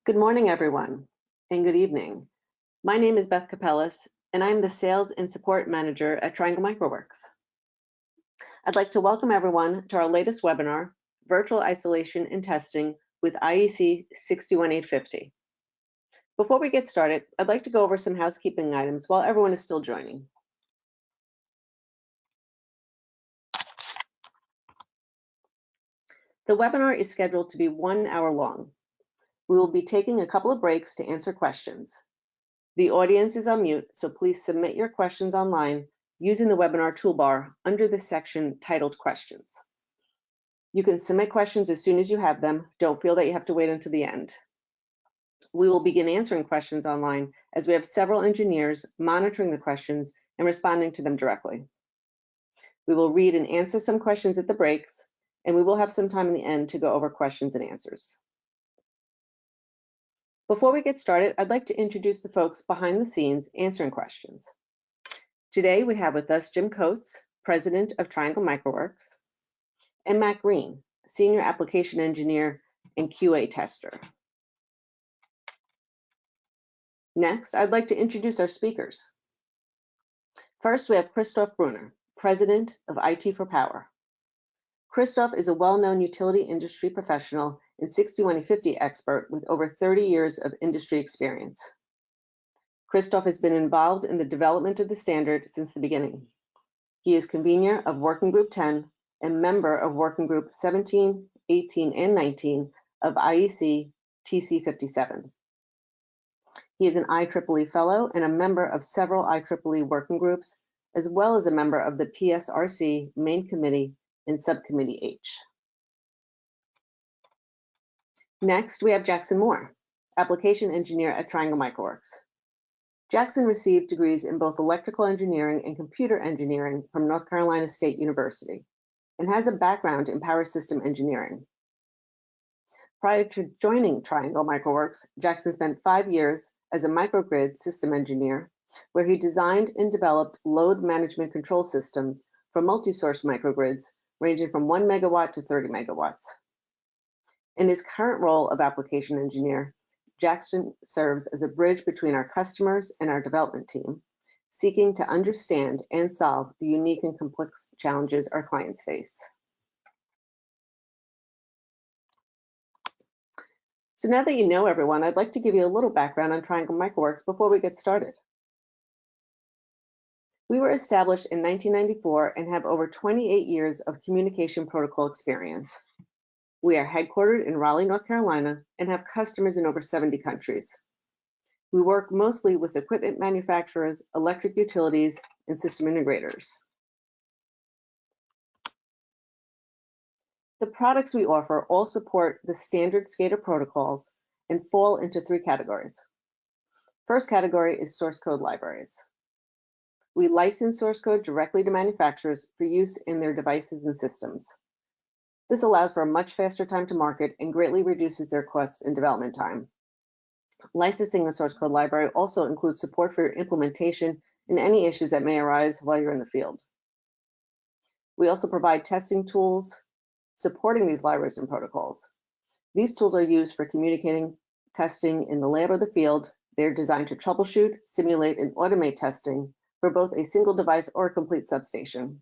Good morning, everyone, and good evening. My name is Beth Capellas, and I'm the Sales and Support Manager at Triangle Microworks. I'd like to welcome everyone to our latest webinar, Virtual Isolation and Testing with IEC 61850. Before we get started, I'd like to go over some housekeeping items while everyone is still joining. The webinar is scheduled to be 1 hour long. We will be taking a couple of breaks to answer questions. The audience is on mute, so please submit your questions online using the webinar toolbar under the section titled Questions. You can submit questions as soon as you have them. Don't feel that you have to wait until the end. We will begin answering questions online as we have several engineers monitoring the questions and responding to them directly. We will read and answer some questions at the breaks, and we will have some time in the end to go over questions and answers. Before we get started, I'd like to introduce the folks behind the scenes answering questions. Today we have with us Jim Coates, President of Triangle Microworks, and Matt Green, Senior Application Engineer and QA Tester. Next, I'd like to introduce our speakers. First, we have Christoph Brunner, President of IT for Power. Christoph is a well-known utility industry professional and 61850 expert with over 30 years of industry experience. Christoph has been involved in the development of the standard since the beginning. He is convener of Working Group 10 and member of Working Group 17, 18, and 19 of IEC TC 57. He is an IEEE Fellow and a member of several IEEE working groups, as well as a member of the PSRC Main Committee and Subcommittee H. Next, we have Jackson Moore, Application Engineer at Triangle Microworks. Jackson received degrees in both electrical engineering and computer engineering from North Carolina State University and has a background in power system engineering. Prior to joining Triangle Microworks, Jackson spent 5 years as a microgrid system engineer, where he designed and developed load management control systems for multi-source microgrids ranging from 1 megawatt to 30 megawatts. In his current role of application engineer, Jackson serves as a bridge between our customers and our development team, seeking to understand and solve the unique and complex challenges our clients face. So now that you know everyone, I'd like to give you a little background on Triangle Microworks before we get started. We were established in 1994 and have over 28 years of communication protocol experience. We are headquartered in Raleigh, North Carolina, and have customers in over 70 countries. We work mostly with equipment manufacturers, electric utilities, and system integrators. The products we offer all support the standard SCADA protocols and fall into 3 categories. First category is source code libraries. We license source code directly to manufacturers for use in their devices and systems. This allows for a much faster time to market and greatly reduces their costs and development time. Licensing the source code library also includes support for your implementation and any issues that may arise while you're in the field. We also provide testing tools supporting these libraries and protocols. These tools are used for communicating testing in the lab or the field. They're designed to troubleshoot, simulate, and automate testing for both a single device or a complete substation.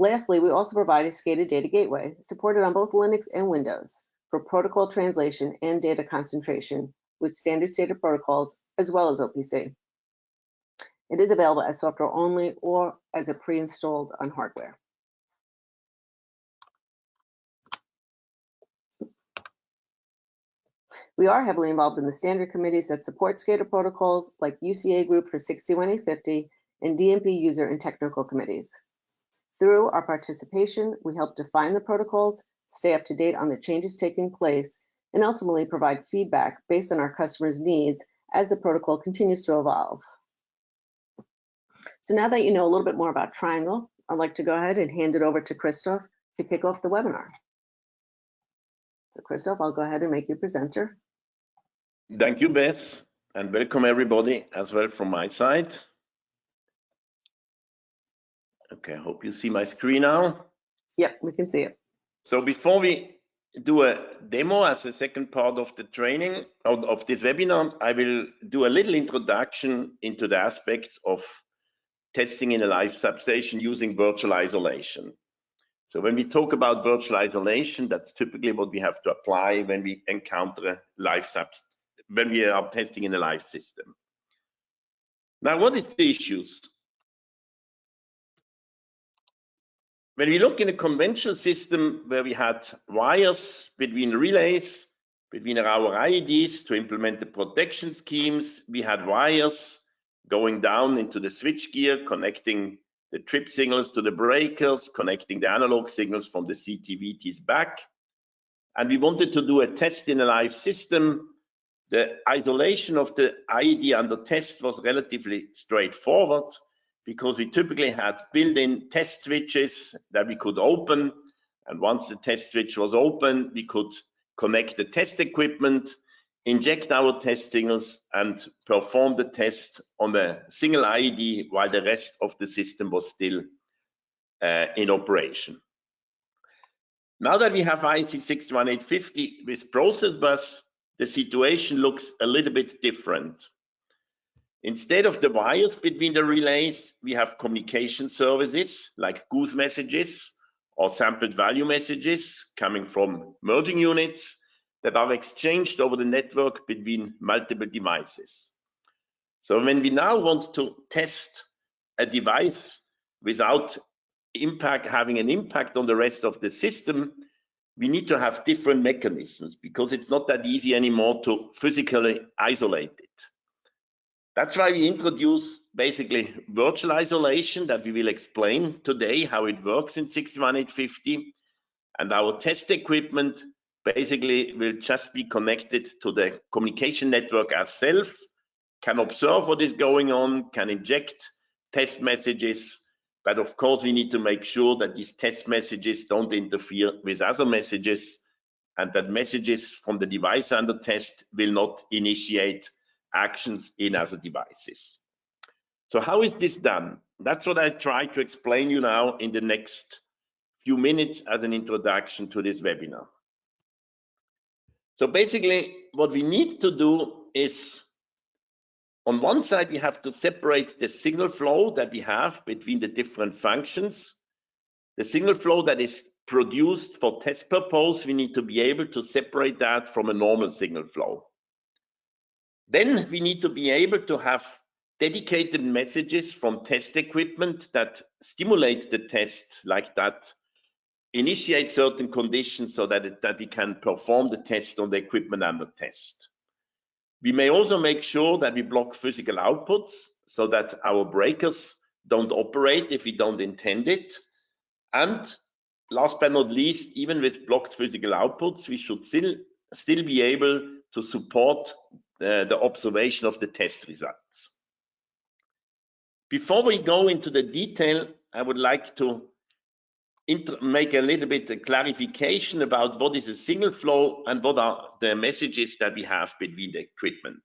Lastly, we also provide a SCADA data gateway supported on both Linux and Windows for protocol translation and data concentration with standard SCADA protocols as well as OPC. It is available as software only or as a pre-installed on hardware. We are heavily involved in the standard committees that support SCADA protocols like UCA Group for 61850 and DMP user and technical committees. Through our participation, we help define the protocols, stay up to date on the changes taking place, and ultimately provide feedback based on our customers' needs as the protocol continues to evolve. So now that you know a little bit more about Triangle, I'd like to go ahead and hand it over to Christoph to kick off the webinar. So Christoph, I'll go ahead and make you presenter. Thank you, Beth, and welcome everybody as well from my side. Okay, I hope you see my screen now. Yep, we can see it. So before we do a demo as a second part of the training of this webinar. I will do a little introduction into the aspects of testing in a live substation using virtual isolation. So when we talk about virtual isolation, that's typically what we have to apply when we encounter a live when we are testing in a live system. Now, what is the issues? When we look in a conventional system where we had wires between relays, between our IEDs to implement the protection schemes, we had wires going down into the switchgear, connecting the trip signals to the breakers, connecting the analog signals from the CTVTs back. And we wanted to do a test in a live system. The isolation of the IED under test was relatively straightforward, because we typically had built-in test switches that we could open. And once the test switch was open, we could connect the test equipment, inject our test signals, and perform the test on a single IED while the rest of the system was still in operation. Now that we have IEC 61850 with process bus, the situation looks a little bit different. Instead of the wires between the relays, we have communication services like Goose messages or sampled value messages coming from merging units that are exchanged over the network between multiple devices. So when we now want to test a device without having an impact on the rest of the system, we need to have different mechanisms, because it's not that easy anymore to physically isolate it. That's why we introduce basically virtual isolation that we will explain today how it works in 61850. And our test equipment basically will just be connected to the communication network as self, can observe what is going on, can inject test messages. But of course, we need to make sure that these test messages don't interfere with other messages, and that messages from the device under test will not initiate actions in other devices. So how is this done? That's what I try to explain you now in the next few minutes as an introduction to this webinar. So basically, what we need to do is, on one side, we have to separate the signal flow that we have between the different functions. The signal flow that is produced for test purpose, we need to be able to separate that from a normal signal flow. Then we need to be able to have dedicated messages from test equipment that stimulate the test, like that initiate certain conditions so that we can perform the test on the equipment under test. We may also make sure that we block physical outputs so that our breakers don't operate if we don't intend it. And last but not least, even with blocked physical outputs, we should still be able to support the observation of the test results. Before we go into the detail, I would like to make a little bit of clarification about what is a signal flow and what are the messages that we have between the equipment.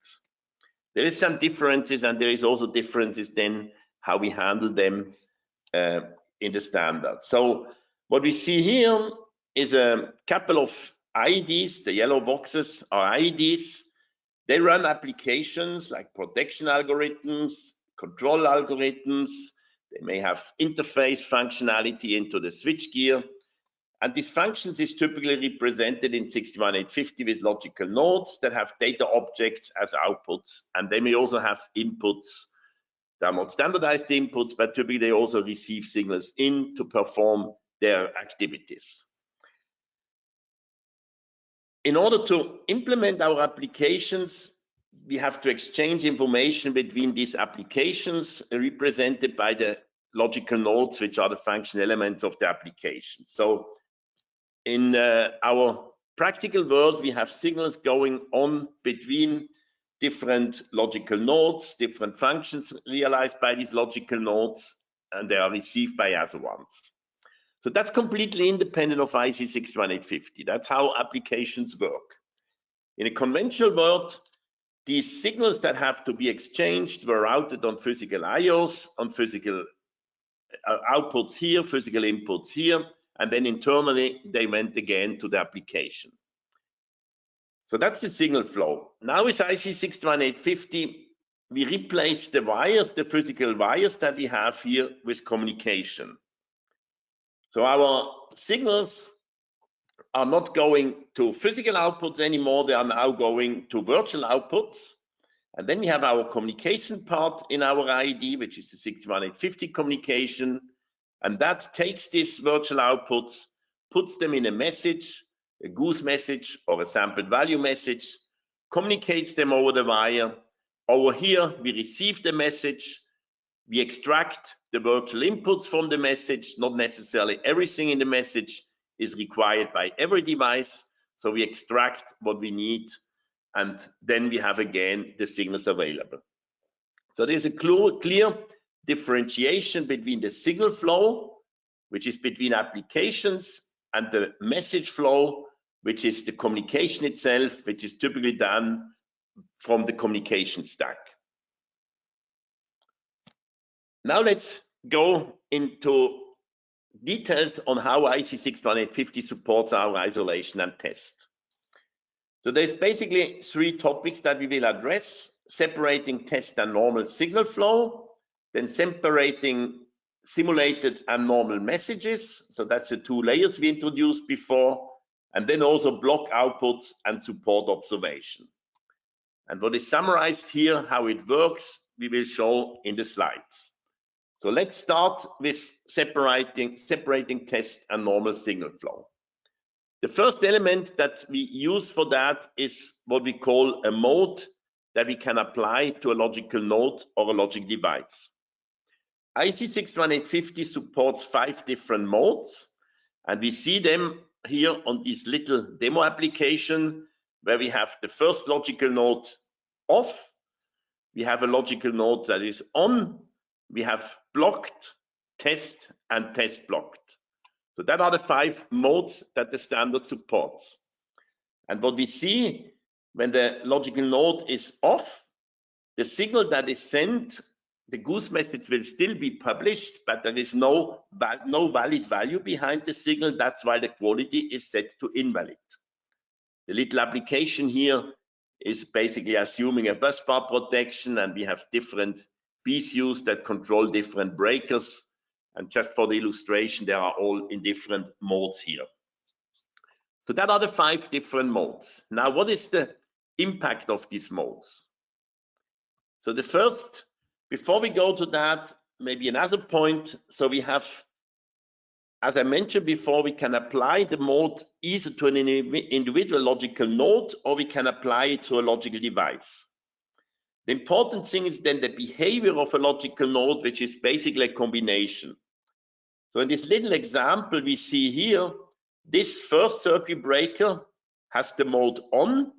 There is some differences, and there is also differences then how we handle them in the standard. So what we see here is a couple of IEDs. The yellow boxes are IEDs. They run applications like protection algorithms, control algorithms. They may have interface functionality into the switchgear. And these functions is typically represented in 61850 with logical nodes that have data objects as outputs. And they may also have inputs. They are not standardized inputs, but typically they also receive signals in to perform their activities. In order to implement our applications, we have to exchange information between these applications represented by the logical nodes, which are the function elements of the application. So in our practical world, we have signals going on between different logical nodes, different functions realized by these logical nodes, and they are received by other ones. So that's completely independent of IEC 61850. That's how applications work. In a conventional world, these signals that have to be exchanged were routed on physical IOs, on physical outputs here, physical inputs here, and then internally they went again to the application. So that's the signal flow. Now with IEC 61850, we replace the wires, the physical wires that we have here, with communication. So our signals are not going to physical outputs anymore, they are now going to virtual outputs. And then we have our communication part in our IED, which is the 61850 communication. And that takes these virtual outputs, puts them in a message, a Goose message or a sampled value message, communicates them over the wire. Over here, we receive the message. We extract the virtual inputs from the message. Not necessarily everything in the message is required by every device. So we extract what we need, and then we have again the signals available. So there's a clear differentiation between the signal flow, which is between applications, and the message flow, which is the communication itself, which is typically done from the communication stack. Now let's go into details on how IEC 61850 supports our isolation and test. So there's basically three topics that we will address: separating test and normal signal flow, then separating simulated and normal messages. So that's the two layers we introduced before, and then also block outputs and support observation. And what is summarized here, how it works, we will show in the slides. So let's start with separating test and normal signal flow. The first element that we use for that is what we call a mode that we can apply to a logical node or a logic device. IEC 61850 supports 5 different modes, and we see them here on this little demo application, where we have the first logical node off, we have a logical node that is on, we have blocked, test, and test blocked. So that are the 5 modes that the standard supports. And what we see when the logical node is off, the signal that is sent, the Goose message will still be published, but there is no valid value behind the signal. That's why the quality is set to invalid. The little application here is basically assuming a busbar protection, and we have different PCUs that control different breakers. And just for the illustration, they are all in different modes here. So that are the 5 different modes. Now, what is the impact of these modes? So the first, before we go to that, maybe another point. So we have, as I mentioned before, we can apply the mode either to an individual logical node, or we can apply it to a logical device. The important thing is then the behavior of a logical node, which is basically a combination. So in this little example we see here, this first circuit breaker has the mode on,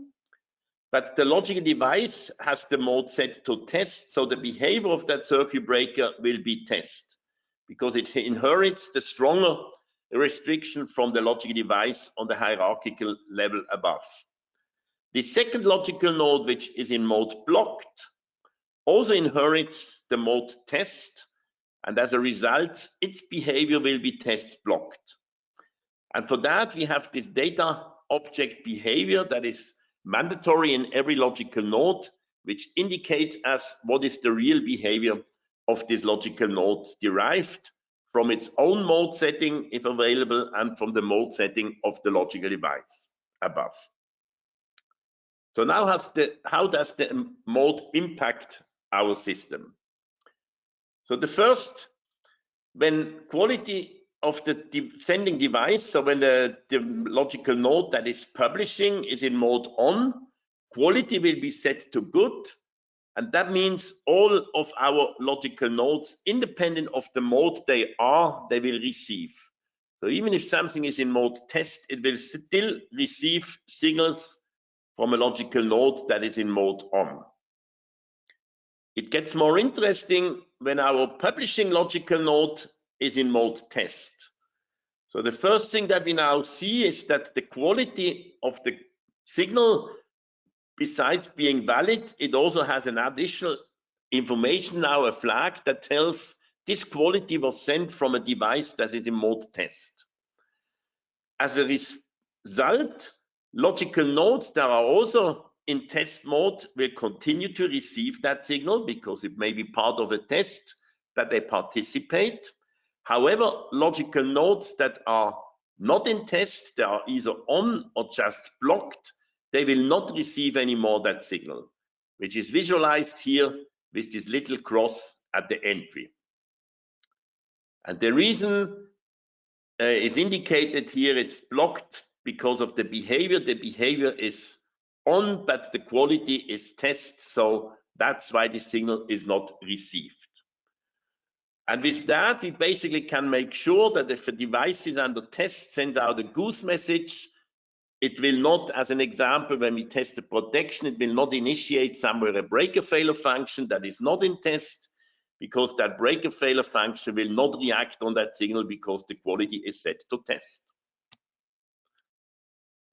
but the logical device has the mode set to test. So the behavior of that circuit breaker will be test, because it inherits the stronger restriction from the logical device on the hierarchical level above. The second logical node, which is in mode blocked, also inherits the mode test, and as a result, its behavior will be test blocked. And for that, we have this data object behavior that is mandatory in every logical node, which indicates us what is the real behavior of this logical node, derived from its own mode setting, if available, and from the mode setting of the logical device above. So now how does the mode impact our system? So the first, when quality of the sending device, so when the logical node that is publishing is in mode on, quality will be set to good, and that means all of our logical nodes, independent of the mode they will receive. So even if something is in mode test, it will still receive signals from a logical node that is in mode on. It gets more interesting when our publishing logical node is in mode test. So the first thing that we now see is that the quality of the signal, besides being valid, it also has an additional information now, a flag that tells this quality was sent from a device that is in mode test. as a result, logical nodes that are also in test mode will continue to receive that signal because it may be part of a test that they participate. However, logical nodes that are not in test, they are either on or just blocked, they will not receive anymore that signal, which is visualized here with this little cross at the entry. And the reason is indicated here, it's blocked because of the behavior. The behavior is on, but the quality is test, so that's why the signal is not received. And with that, we basically can make sure that if a device is under test, sends out a goose message, it will not, as an example, when we test the protection, it will not initiate somewhere a breaker failure function that is not in test, because that breaker failure function will not react on that signal because the quality is set to test.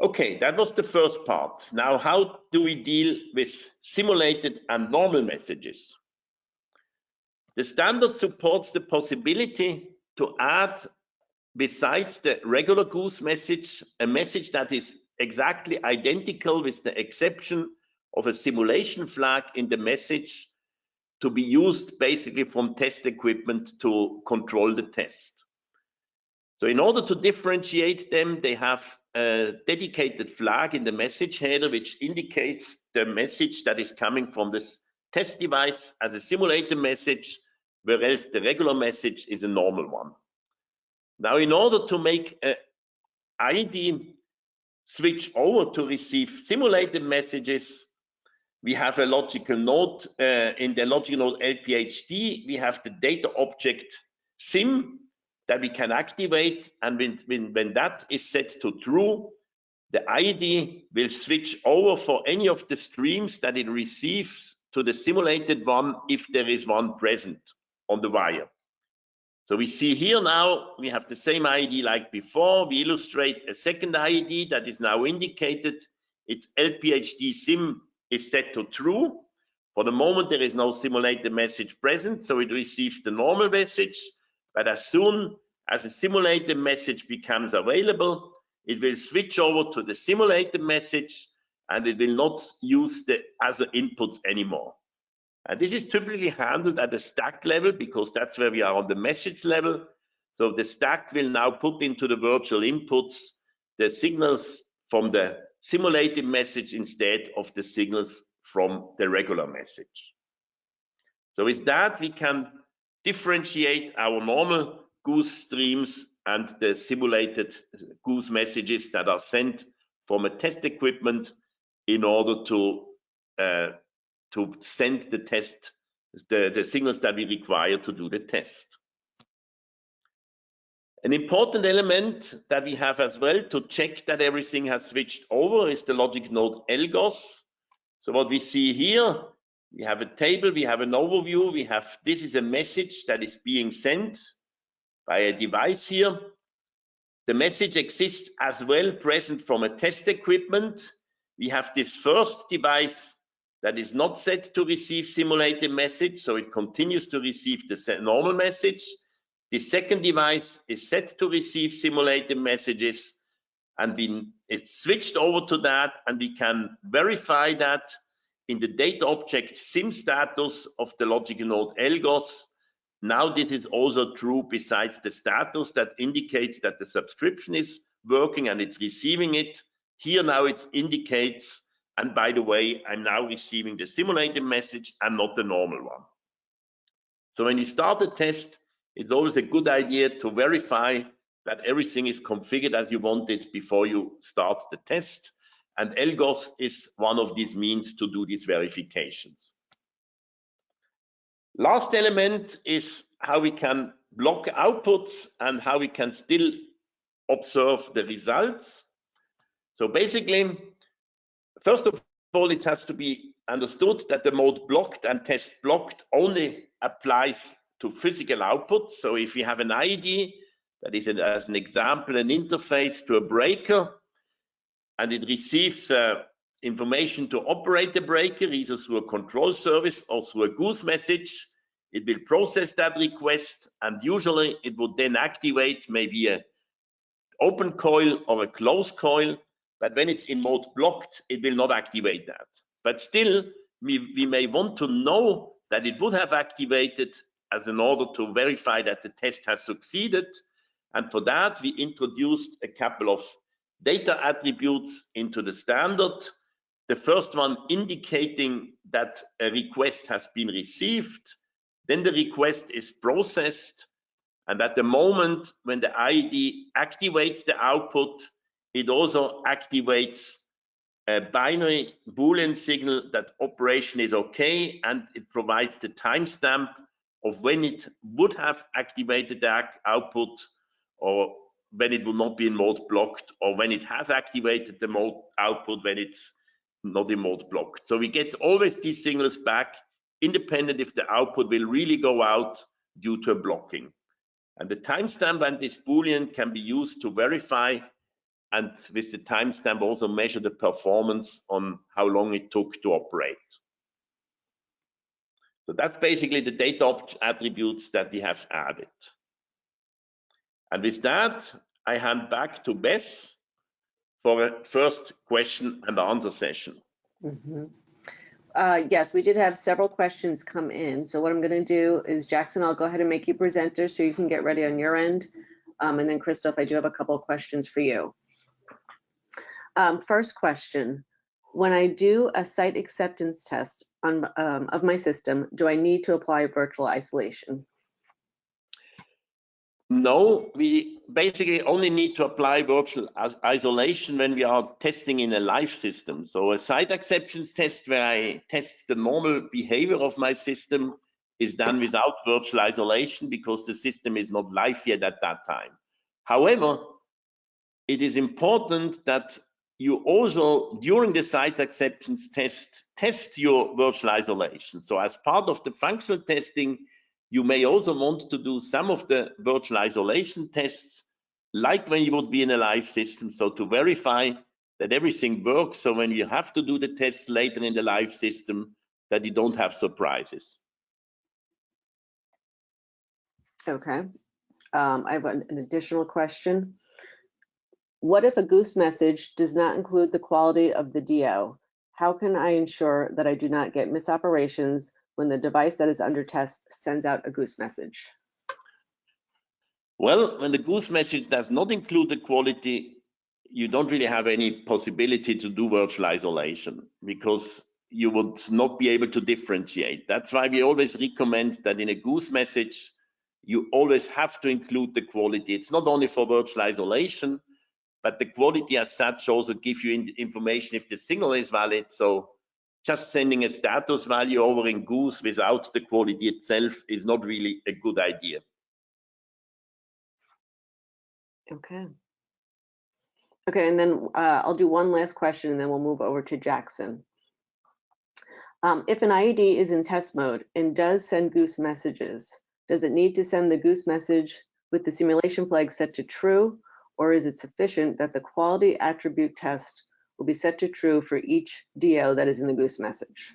Okay, that was the first part. Now, how do we deal with simulated and normal messages? The standard supports the possibility to add, besides the regular goose message, a message that is exactly identical with the exception of a simulation flag in the message to be used basically from test equipment to control the test. So in order to differentiate them, they have a dedicated flag in the message header which indicates the message that is coming from this test device as a simulated message, whereas the regular message is a normal one. Now, in order to make an ID switch over to receive simulated messages, we have a logical node. In the logical node LPHD, we have the data object sim that we can activate, and when that is set to true, the ID will switch over for any of the streams that it receives to the simulated one if there is one present on the wire. So we see here now, we have the same ID like before. We illustrate a second ID that is now indicated. It's LPHD Sim is set to true. For the moment, there is no simulated message present, so it receives the normal message. But as soon as a simulated message becomes available, it will switch over to the simulated message, and it will not use the other inputs anymore. And this is typically handled at the stack level because that's where we are on the message level. So the stack will now put into the virtual inputs the signals from the simulated message instead of the signals from the regular message. So with that, we can differentiate our normal goose streams and the simulated goose messages that are sent from a test equipment in order to send the test, the signals that we require to do the test. An important element that we have as well to check that everything has switched over is the logic node LGOS. So what we see here, we have a table, we have an overview, this is a message that is being sent by a device here. The message exists as well present from a test equipment. We have this first device that is not set to receive simulated message, so it continues to receive the normal message. The second device is set to receive simulated messages, and it's switched over to that, and we can verify that in the data object Sim status of the logical node LGOS. Now this is also true besides the status that indicates that the subscription is working and it's receiving it. Here now it indicates, and by the way, I'm now receiving the simulated message and not the normal one. So when you start a test, it's always a good idea to verify that everything is configured as you want it before you start the test. And LGOS is one of these means to do these verifications. Last element is how we can block outputs and how we can still observe the results. So basically, first of all, it has to be understood that the mode blocked and test blocked only applies to physical outputs. So if you have an ID that is, as an example, an interface to a breaker, and it receives information to operate the breaker, either through a control service or through a goose message, it will process that request, and usually it would then activate maybe open coil or a closed coil, but when it's in mode blocked, it will not activate that. But still, we may want to know that it would have activated as in order to verify that the test has succeeded. And for that, we introduced a couple of data attributes into the standard. The first one indicating that a request has been received. Then the request is processed. And at the moment when the IED activates the output, it also activates a binary Boolean signal that operation is okay, and it provides the timestamp of when it would have activated the output, or when it will not be in mode blocked, or when it has activated the mode output when it's not in mode blocked. So we get always these signals back, independent if the output will really go out due to a blocking. And the timestamp and this Boolean can be used to verify, and with the timestamp also measure the performance on how long it took to operate. So that's basically the data attributes that we have added. And with that, I hand back to Bess for a first question and answer session. Yes, we did have several questions come in. So what I'm going to do is, Jackson, I'll go ahead and make you presenter so you can get ready on your end. And then Christoph, I do have a couple of questions for you. First question, when I do a site acceptance test on, of my system, do I need to apply virtual isolation? No, we basically only need to apply virtual isolation when we are testing in a live system. So a site acceptance test where I test the normal behavior of my system is done without virtual isolation because the system is not live yet at that time. However, it is important that you also, during the site acceptance test your virtual isolation. So as part of the functional testing, you may also want to do some of the virtual isolation tests, like when you would be in a live system, so to verify that everything works. So when you have to do the tests later in the live system, that you don't have surprises. Okay, I have an additional question. What if a Goose message does not include the quality of the DO? How can I ensure that I do not get misoperations when the device that is under test sends out a Goose message? Well, when the Goose message does not include the quality, you don't really have any possibility to do virtual isolation because you would not be able to differentiate. That's why we always recommend that in a Goose message, you always have to include the quality. It's not only for virtual isolation, but the quality as such also gives you information if the signal is valid. So just sending a status value over in Goose without the quality itself is not really a good idea. Okay. Okay, and then I'll do one last question and then we'll move over to Jackson. If an IED is in test mode and does send Goose messages, does it need to send the Goose message with the simulation flag set to true, or is it sufficient that the quality attribute test will be set to true for each DO that is in the Goose message?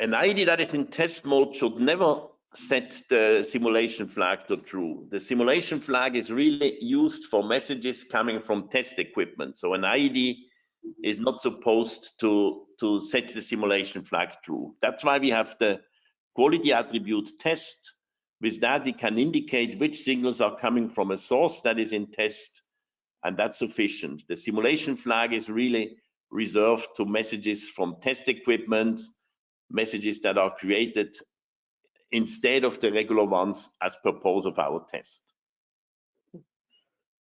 An IED that is in test mode should never set the simulation flag to true. The simulation flag is really used for messages coming from test equipment. So an IED is not supposed to set the simulation flag true. That's why we have the quality attribute test. With that, we can indicate which signals are coming from a source that is in test, and that's sufficient. The simulation flag is really reserved to messages from test equipment, messages that are created instead of the regular ones as proposed of our test.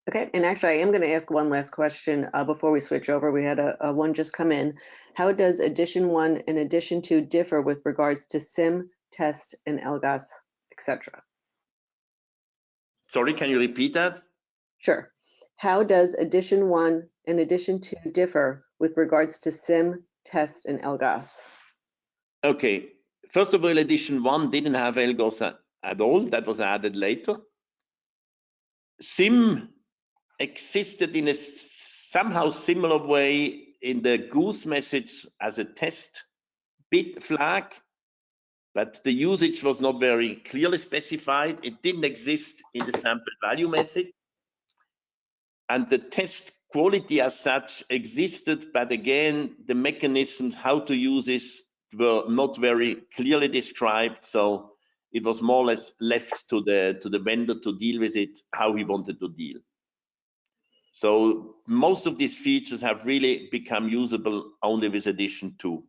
Okay, and actually I am going to ask one last question before we switch over. We had a one just come in. How does edition 1 and edition 2 differ with regards to SIM, test, and LGAS, etc.? Sorry, can you repeat that? Sure. How does edition 1 and edition 2 differ with regards to SIM, test, and LGAS? Okay, first of all, edition 1 didn't have LGAS at all. That was added later. SIM existed in a somehow similar way in the Goose message as a test bit flag, but the usage was not very clearly specified. It didn't exist in the sample value message. And the test quality as such existed, but again, the mechanisms how to use this were not very clearly described. So it was more or less left to the vendor to deal with it, how he wanted to deal. So most of these features have really become usable only with Edition 2.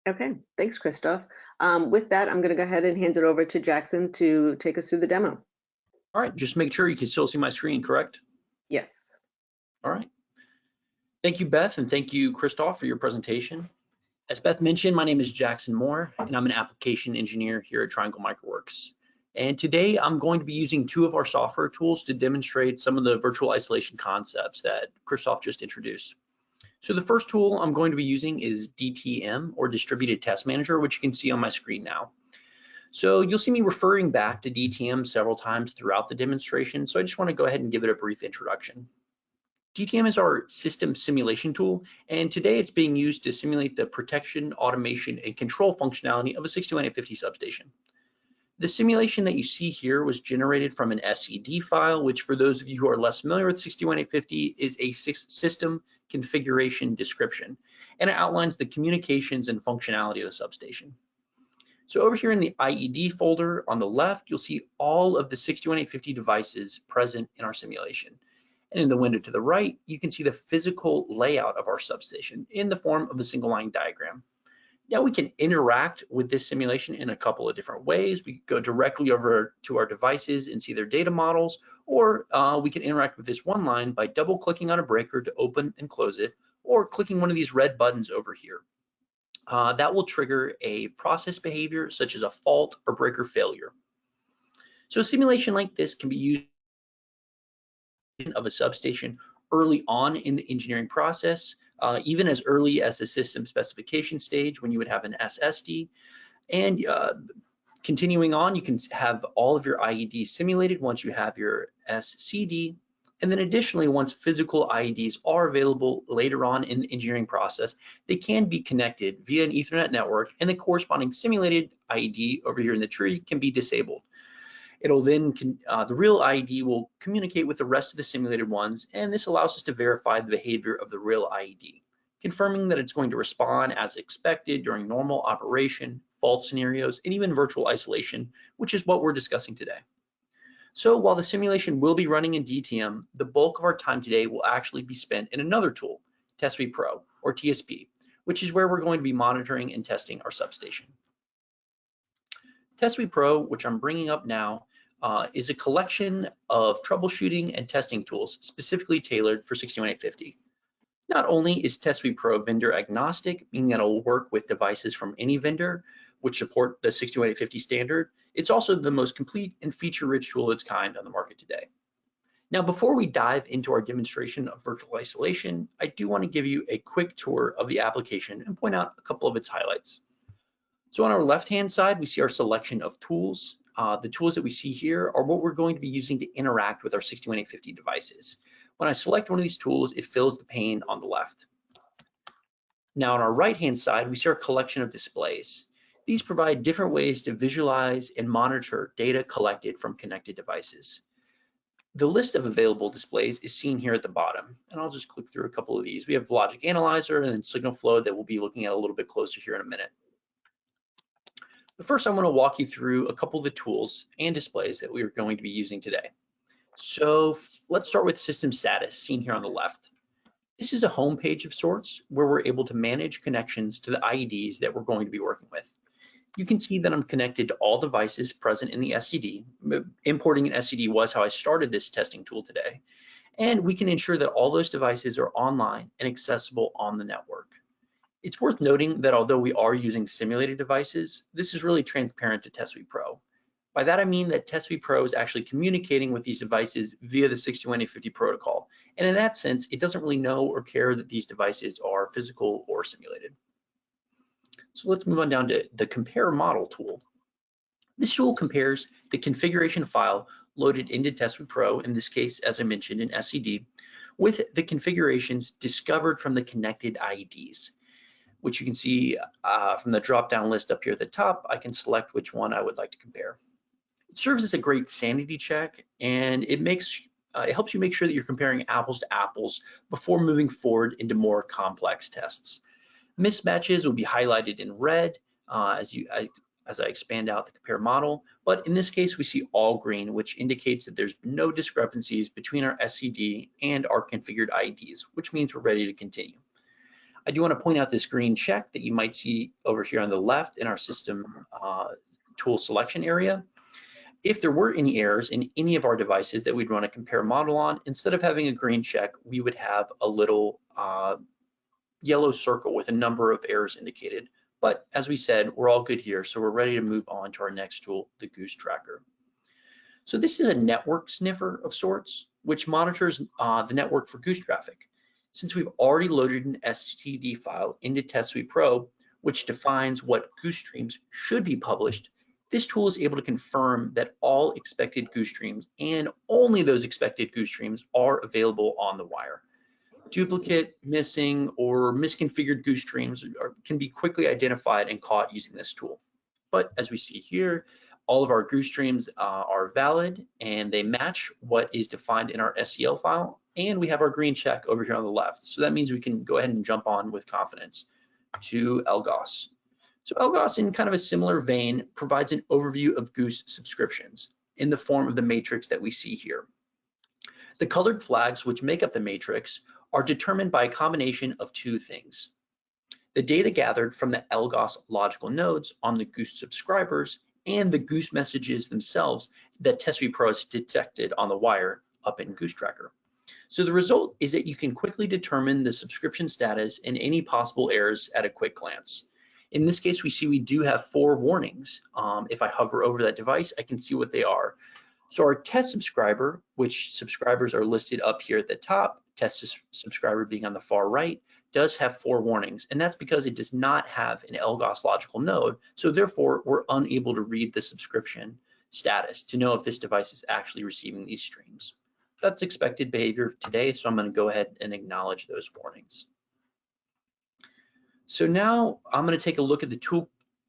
Okay, thanks, Christoph. With that, I'm going to go ahead and hand it over to Jackson to take us through the demo. All right, just make sure you can still see my screen, correct? Yes. All right. Thank you, Beth, and thank you, Christoph, for your presentation. As Beth mentioned, my name is Jackson Moore, and I'm an application engineer here at Triangle Microworks. And today I'm going to be using two of our software tools to demonstrate some of the virtual isolation concepts that Christoph just introduced. So the first tool I'm going to be using is DTM, or Distributed Test Manager, which you can see on my screen now. So you'll see me referring back to DTM several times throughout the demonstration, so I just want to go ahead and give it a brief introduction. DTM is our system simulation tool, and today it's being used to simulate the protection, automation, and control functionality of a 62850 substation. The simulation that you see here was generated from an SCD file, which for those of you who are less familiar with 62850 is a system configuration description, and it outlines the communications and functionality of the substation. So over here in the IED folder on the left, you'll see all of the 62850 devices present in our simulation. And in the window to the right, you can see the physical layout of our substation in the form of a single line diagram. Now we can interact with this simulation in a couple of different ways. We can go directly over to our devices and see their data models, or we can interact with this one line by double clicking on a breaker to open and close it, or clicking one of these red buttons over here. That will trigger a process behavior such as a fault or breaker failure. So a simulation like this can be used of a substation early on in the engineering process, even as early as the system specification stage when you would have an SSD. And continuing on, you can have all of your IEDs simulated once you have your SCD. And then additionally, once physical IEDs are available later on in the engineering process, they can be connected via an Ethernet network, and the corresponding simulated IED over here in the tree can be disabled. It'll then, the real IED will communicate with the rest of the simulated ones, and this allows us to verify the behavior of the real IED, confirming that it's going to respond as expected during normal operation, fault scenarios, and even virtual isolation, which is what we're discussing today. So while the simulation will be running in DTM, the bulk of our time today will actually be spent in another tool, Test Suite Pro, or TSP, which is where we're going to be monitoring and testing our substation. Test Suite Pro, which I'm bringing up now, is a collection of troubleshooting and testing tools specifically tailored for 62850. Not only is Test Suite Pro vendor agnostic, meaning that it'll work with devices from any vendor which support the 62850 standard, it's also the most complete and feature-rich tool of its kind on the market today. Now, before we dive into our demonstration of virtual isolation, I do want to give you a quick tour of the application and point out a couple of its highlights. So on our left-hand side, we see our selection of tools. The tools that we see here are what we're going to be using to interact with our 62850 devices. When I select one of these tools, it fills the pane on the left. Now on our right-hand side, we see our collection of displays. These provide different ways to visualize and monitor data collected from connected devices. The list of available displays is seen here at the bottom, and I'll just click through a couple of these. We have Logic Analyzer and then Signal Flow that we'll be looking at a little bit closer here in a minute. But first, I want to walk you through a couple of the tools and displays that we are going to be using today. So let's start with System Status, seen here on the left. This is a home page of sorts where we're able to manage connections to the IEDs that we're going to be working with. You can see that I'm connected to all devices present in the SCD. Importing an SCD was how I started this testing tool today. And we can ensure that all those devices are online and accessible on the network. It's worth noting that although we are using simulated devices, this is really transparent to Test Suite Pro. By that I mean that Test Suite Pro is actually communicating with these devices via the 62850 protocol. And in that sense, it doesn't really know or care that these devices are physical or simulated. So let's move on down to the Compare Model tool. This tool compares the configuration file loaded into Test Suite Pro, in this case, as I mentioned, in SCD, with the configurations discovered from the connected IEDs, which you can see from the drop-down list up here at the top. I can select which one I would like to compare. It serves as a great sanity check, and it helps you make sure that you're comparing apples to apples before moving forward into more complex tests. Mismatches will be highlighted in red as I expand out the compare model, but in this case we see all green, which indicates that there's no discrepancies between our SCD and our configured IEDs, which means we're ready to continue. I do want to point out this green check that you might see over here on the left in our system tool selection area. If there were any errors in any of our devices that we'd run a compare model on, instead of having a green check, we would have a little yellow circle with a number of errors indicated. But as we said, we're all good here, so we're ready to move on to our next tool, the Goose Tracker. So this is a network sniffer of sorts, which monitors the network for Goose traffic. Since we've already loaded an STD file into Test Suite Pro, which defines what Goose streams should be published, this tool is able to confirm that all expected Goose streams and only those expected Goose streams are available on the wire. Duplicate, missing, or misconfigured Goose streams can be quickly identified and caught using this tool. But as we see here, all of our Goose streams are valid and they match what is defined in our SCL file, and we have our green check over here on the left. So that means we can go ahead and jump on with confidence to LGOS. So LGOS, in kind of a similar vein, provides an overview of Goose subscriptions in the form of the matrix that we see here. The colored flags which make up the matrix are determined by a combination of two things: the data gathered from the LGOS logical nodes on the Goose subscribers and the Goose messages themselves that Test Suite Pro has detected on the wire up in Goose Tracker. So the result is that you can quickly determine the subscription status and any possible errors at a quick glance. In this case, we see we do have 4 warnings. If I hover over that device, I can see what they are. So our test subscriber, which subscribers are listed up here at the top, test subscriber being on the far right, does have 4 warnings, and that's because it does not have an LGOS logical node, so therefore we're unable to read the subscription status to know if this device is actually receiving these streams. That's expected behavior today, so I'm going to go ahead and acknowledge those warnings. So now I'm going to take a look at the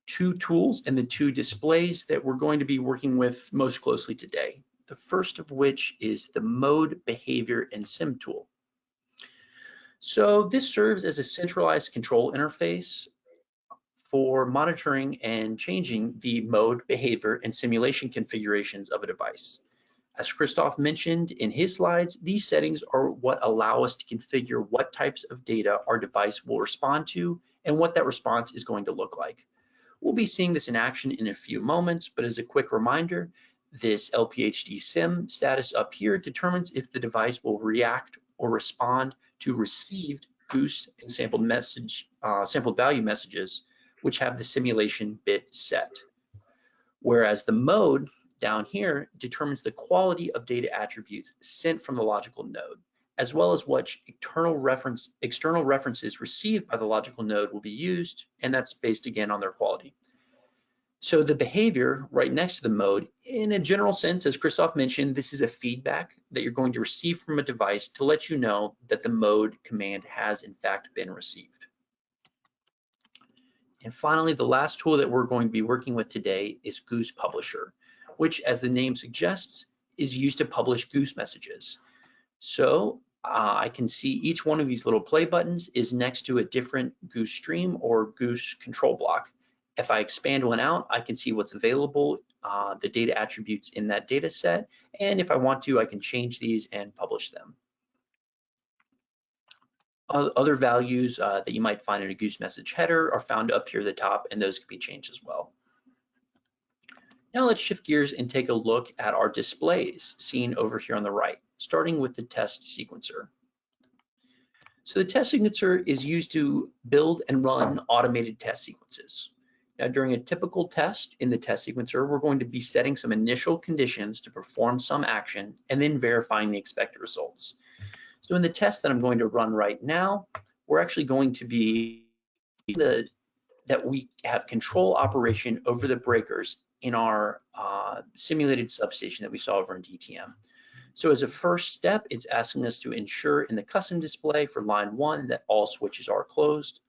two tools and the 2 displays that we're going to be working with most closely today. The first of which is the Mode, Behavior, and Sim tool. So this serves as a centralized control interface for monitoring and changing the mode, behavior, and simulation configurations of a device. As Christoph mentioned in his slides, these settings are what allow us to configure what types of data our device will respond to and what that response is going to look like. We'll be seeing this in action in a few moments, but as a quick reminder, this LPHD Sim status up here determines if the device will react or respond to received Goose and sampled value messages, which have the simulation bit set. Whereas the mode down here determines the quality of data attributes sent from the logical node, as well as what external references received by the logical node will be used, and that's based again on their quality. So the behavior right next to the mode, in a general sense, as Christoph mentioned, this is a feedback that you're going to receive from a device to let you know that the mode command has in fact been received. And finally, the last tool that we're going to be working with today is Goose Publisher, which, as the name suggests, is used to publish Goose messages. So I can see each one of these little play buttons is next to a different Goose stream or Goose control block. If I expand one out, I can see what's available, the data attributes in that data set, and if I want to, I can change these and publish them. Other values that you might find in a Goose message header are found up here at the top, and those can be changed as well. Now let's shift gears and take a look at our displays seen over here on the right, starting with the test sequencer. So the test sequencer is used to build and run automated test sequences. Now, during a typical test in the test sequencer, we're going to be setting some initial conditions to perform some action and then verifying the expected results. So in the test that I'm going to run right now, we're actually going to be that we have control operation over the breakers in our simulated substation that we saw over in DTM. So as a first step, it's asking us to ensure in the custom display for line 1 that all switches are closed.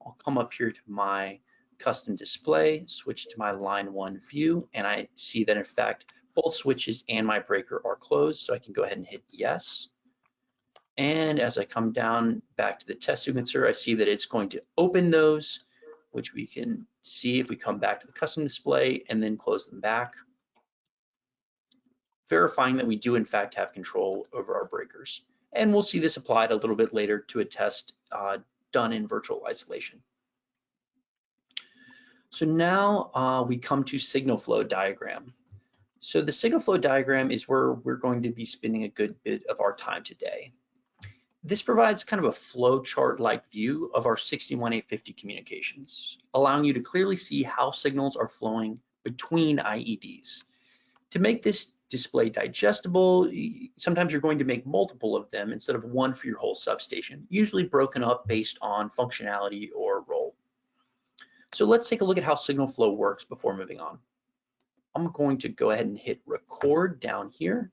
I'll come up here to my custom display, switch to my line 1 view, and I see that in fact both switches and my breaker are closed, so I can go ahead and hit yes. And as I come down back to the test sequencer, I see that it's going to open those, which we can see if we come back to the custom display and then close them back, verifying that we do in fact have control over our breakers. And we'll see this applied a little bit later to a test done in virtual isolation. So now we come to signal flow diagram. So the signal flow diagram is where we're going to be spending a good bit of our time today. This provides kind of a flow chart-like view of our 61850 communications, allowing you to clearly see how signals are flowing between IEDs. To make this display digestible, sometimes you're going to make multiple of them instead of one for your whole substation, usually broken up based on functionality or role. So let's take a look at how signal flow works before moving on. I'm going to go ahead and hit record down here.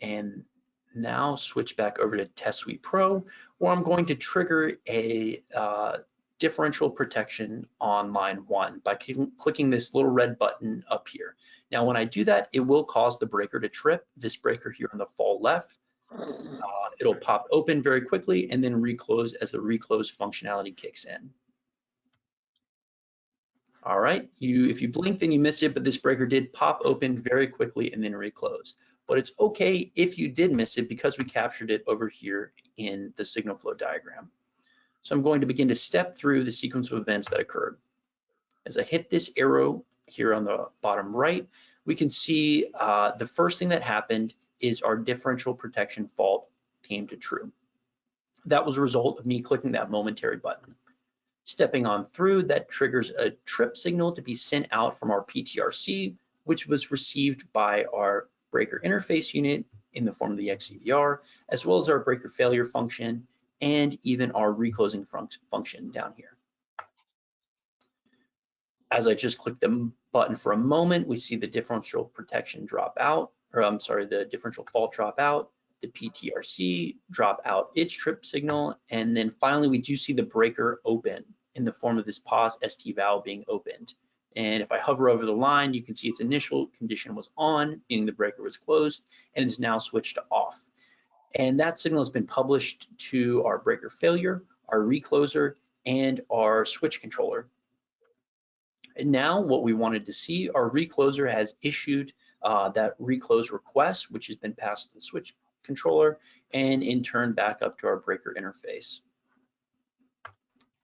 And now switch back over to Test Suite Pro, where I'm going to trigger a differential protection on line 1 by clicking this little red button up here. Now, when I do that, it will cause the breaker to trip. This breaker here on the far left, it'll pop open very quickly and then reclose as the reclose functionality kicks in. All right, if you blink, then you missed it, but this breaker did pop open very quickly and then reclose. But it's okay if you did miss it because we captured it over here in the signal flow diagram. So I'm going to begin to step through the sequence of events that occurred. As I hit this arrow here on the bottom right, we can see the first thing that happened is our differential protection fault came to true. That was a result of me clicking that momentary button. Stepping on through, that triggers a trip signal to be sent out from our PTRC, which was received by our breaker interface unit in the form of the XCVR, as well as our breaker failure function, and even our reclosing function down here. As I just click the button for a moment, we see the differential protection drop out, or I'm sorry, the differential fault drop out, the PTRC drop out its trip signal, and then finally we do see the breaker open in the form of this pause ST valve being opened. And if I hover over the line, you can see its initial condition was on, meaning the breaker was closed, and is now switched to off. And that signal has been published to our breaker failure, our recloser, and our switch controller. And now what we wanted to see, our recloser has issued that reclose request, which has been passed to the switch controller, and in turn back up to our breaker interface.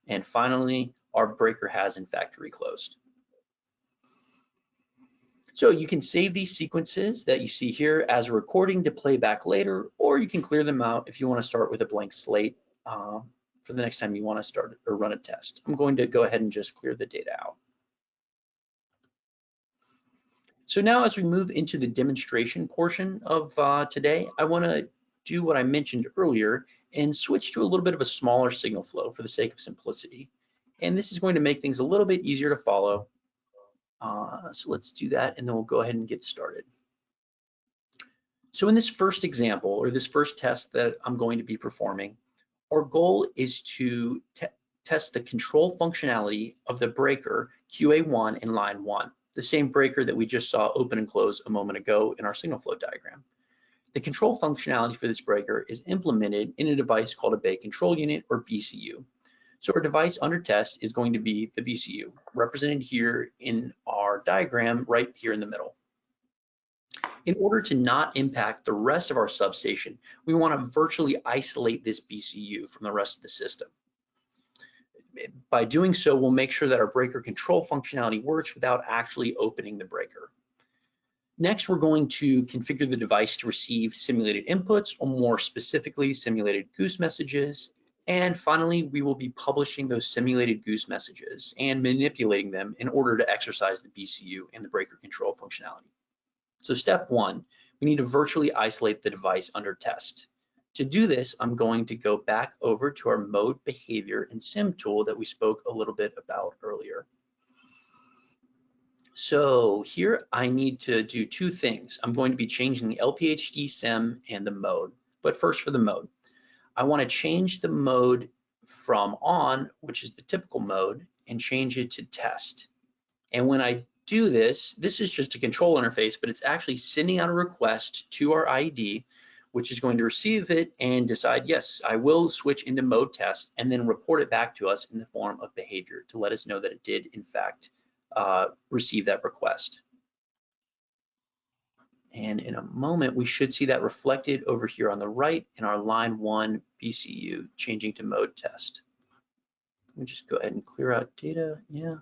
And finally, our breaker has in fact reclosed. So you can save these sequences that you see here as a recording to play back later, or you can clear them out if you want to start with a blank slate for the next time you want to start or run a test. I'm going to go ahead and just clear the data out. So now as we move into the demonstration portion of today, I want to do what I mentioned earlier and switch to a little bit of a smaller signal flow for the sake of simplicity. And this is going to make things a little bit easier to follow. So let's do that, and then we'll go ahead and get started. So in this first example, or this first test that I'm going to be performing, our goal is to test the control functionality of the breaker QA1 in line 1, the same breaker that we just saw open and close a moment ago in our signal flow diagram. The control functionality for this breaker is implemented in a device called a Bay Control Unit, or BCU. So our device under test is going to be the BCU, represented here in our diagram right here in the middle. In order to not impact the rest of our substation, we want to virtually isolate this BCU from the rest of the system. By doing so, we'll make sure that our breaker control functionality works without actually opening the breaker. Next, we're going to configure the device to receive simulated inputs, or more specifically, simulated Goose messages. And finally, we will be publishing those simulated Goose messages and manipulating them in order to exercise the BCU and the breaker control functionality. So step 1, we need to virtually isolate the device under test. To do this, I'm going to go back over to our mode, behavior, and sim tool that we spoke a little bit about earlier. So here I need to do two things. I'm going to be changing the LPHD Sim and the mode. But first for the mode, I want to change the mode from on, which is the typical mode, and change it to test. And when I do this, this is just a control interface, but it's actually sending out a request to our IED, which is going to receive it and decide, yes, I will switch into mode test, and then report it back to us in the form of behavior to let us know that it did, in fact, receive that request. And in a moment, we should see that reflected over here on the right in our line 1 BCU changing to mode test. Let me just go ahead and clear out data. Yeah.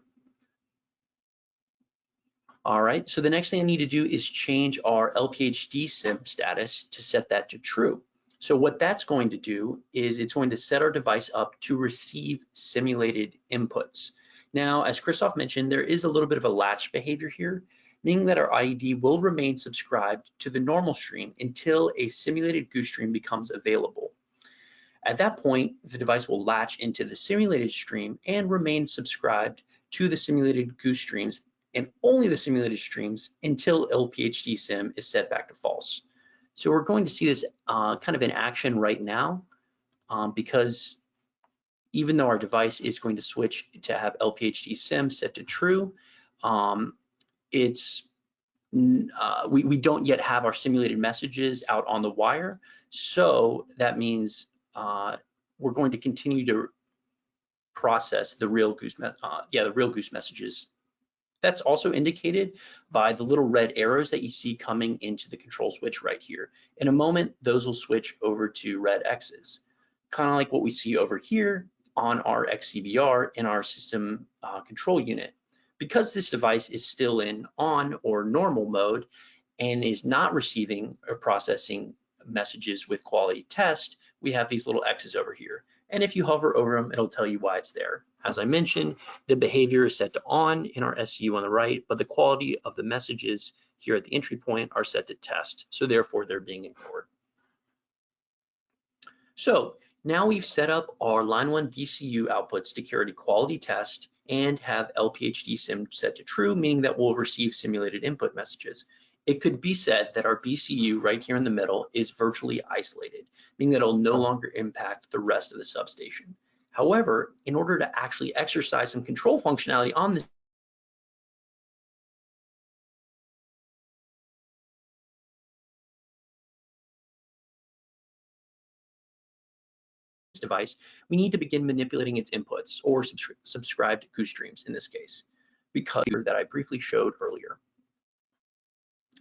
All right, so the next thing I need to do is change our LPHD Sim status to set that to true. So what that's going to do is it's going to set our device up to receive simulated inputs. Now, as Christoph mentioned, there is a little bit of a latch behavior here, meaning that our IED will remain subscribed to the normal stream until a simulated Goose stream becomes available. At that point, the device will latch into the simulated stream and remain subscribed to the simulated Goose streams and only the simulated streams until LPHD Sim is set back to false. So we're going to see this kind of in action right now because even though our device is going to switch to have LPHD Sim set to true, we don't yet have our simulated messages out on the wire. So that means we're going to continue to process the real Goose, real Goose messages. That's also indicated by the little red arrows that you see coming into the control switch right here. In a moment, those will switch over to red X's, kind of like what we see over here on our XCBR in our system control unit. Because this device is still in on or normal mode and is not receiving or processing messages with quality test, we have these little X's over here. And if you hover over them, it'll tell you why it's there. As I mentioned, the behavior is set to on in our SCU on the right, but the quality of the messages here at the entry point are set to test. So therefore, they're being ignored. So now we've set up our line 1 BCU outputs to carry quality test and have LPHD Sim set to true, meaning that we'll receive simulated input messages. It could be said that our BCU right here in the middle is virtually isolated, meaning that it'll no longer impact the rest of the substation. However, in order to actually exercise some control functionality on this device, we need to begin manipulating its inputs or subscribed Goose streams in this case, because that I briefly showed earlier.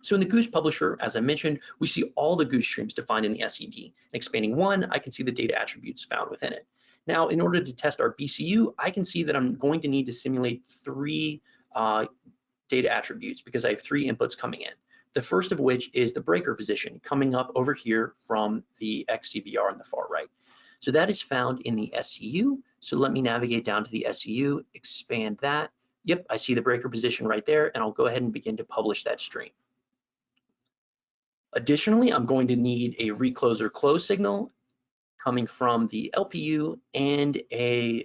So in the Goose Publisher, as I mentioned, we see all the Goose streams defined in the SED. And expanding one, I can see the data attributes found within it. Now, in order to test our BCU, I can see that I'm going to need to simulate 3 data attributes because I have 3 inputs coming in. The first of which is the breaker position coming up over here from the XCBR on the far right. So that is found in the SCU. So let me navigate down to the SCU, expand that. Yep, I see the breaker position right there, and I'll go ahead and begin to publish that stream. Additionally, I'm going to need a reclose or close signal coming from the LPU and a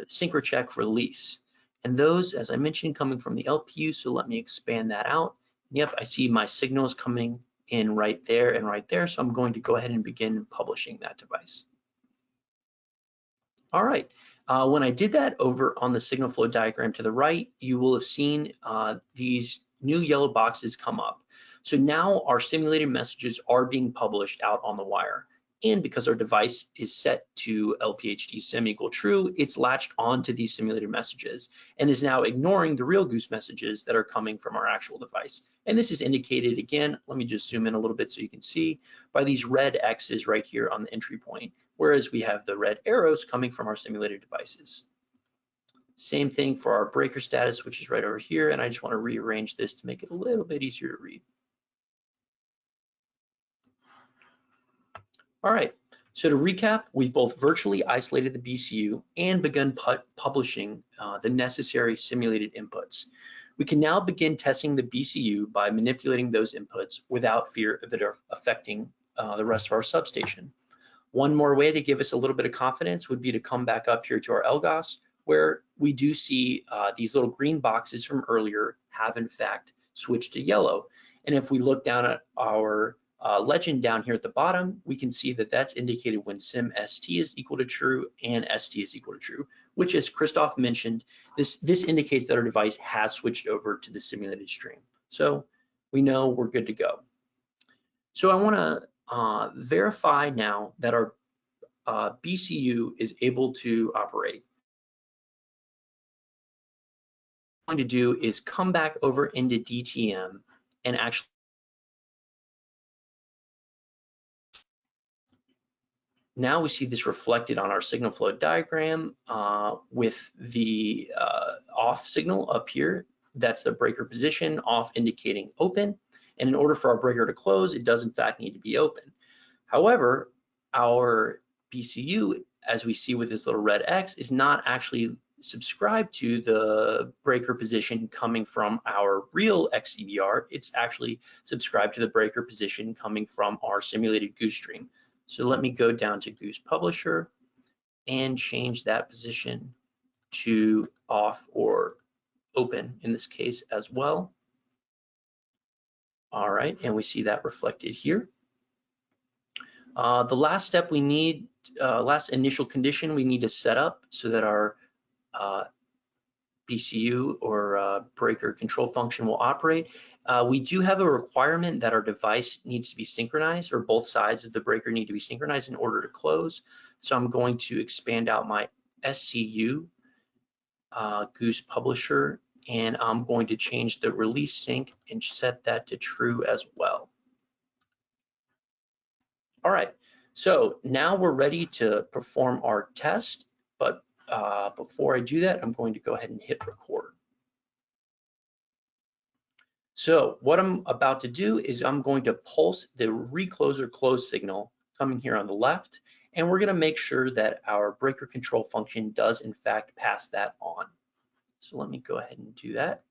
synchrocheck release. And those, as I mentioned, coming from the LPU, so let me expand that out. Yep, I see my signals coming in right there and right there, so I'm going to go ahead and begin publishing that device. All right, when I did that over on the signal flow diagram to the right, you will have seen these new yellow boxes come up. So now our simulated messages are being published out on the wire. And because our device is set to LPHD Sim equal true, it's latched onto these simulated messages and is now ignoring the real Goose messages that are coming from our actual device. And this is indicated, again, let me just zoom in a little bit so you can see, by these red X's right here on the entry point, whereas we have the red arrows coming from our simulated devices. Same thing for our breaker status, which is right over here, and I just want to rearrange this to make it a little bit easier to read. All right, so to recap, we've both virtually isolated the BCU and begun publishing the necessary simulated inputs. We can now begin testing the BCU by manipulating those inputs without fear of it affecting the rest of our substation. One more way to give us a little bit of confidence would be to come back up here to our LGOS, where we do see these little green boxes from earlier have in fact switched to yellow. And if we look down at our legend down here at the bottom, we can see that that's indicated when sim st is equal to true and st is equal to true, which, as Christoph mentioned, this indicates that our device has switched over to the simulated stream. So we know we're good to go. So I want to verify now that our BCU is able to operate. What I'm going to do is come back over into DTM and actually now we see this reflected on our signal flow diagram with the off signal up here. That's the breaker position, off indicating open. And in order for our breaker to close, it does in fact need to be open. However, our BCU, as we see with this little red X, is not actually subscribed to the breaker position coming from our real XCBR. It's actually subscribed to the breaker position coming from our simulated Goose stream. So let me go down to Goose Publisher and change that position to off or open in this case as well. All right, and we see that reflected here. The last step we need, last initial condition we need to set up so that our BCU or breaker control function will operate. We do have a requirement that our device needs to be synchronized, or both sides of the breaker need to be synchronized in order to close. So I'm going to expand out my SCU Goose Publisher, and I'm going to change the release sync and set that to true as well. All right, so now we're ready to perform our test, but before I do that, I'm going to go ahead and hit record. So what I'm about to do is I'm going to pulse the reclose or close signal coming here on the left, and we're gonna make sure that our breaker control function does in fact pass that on. So let me go ahead and do that.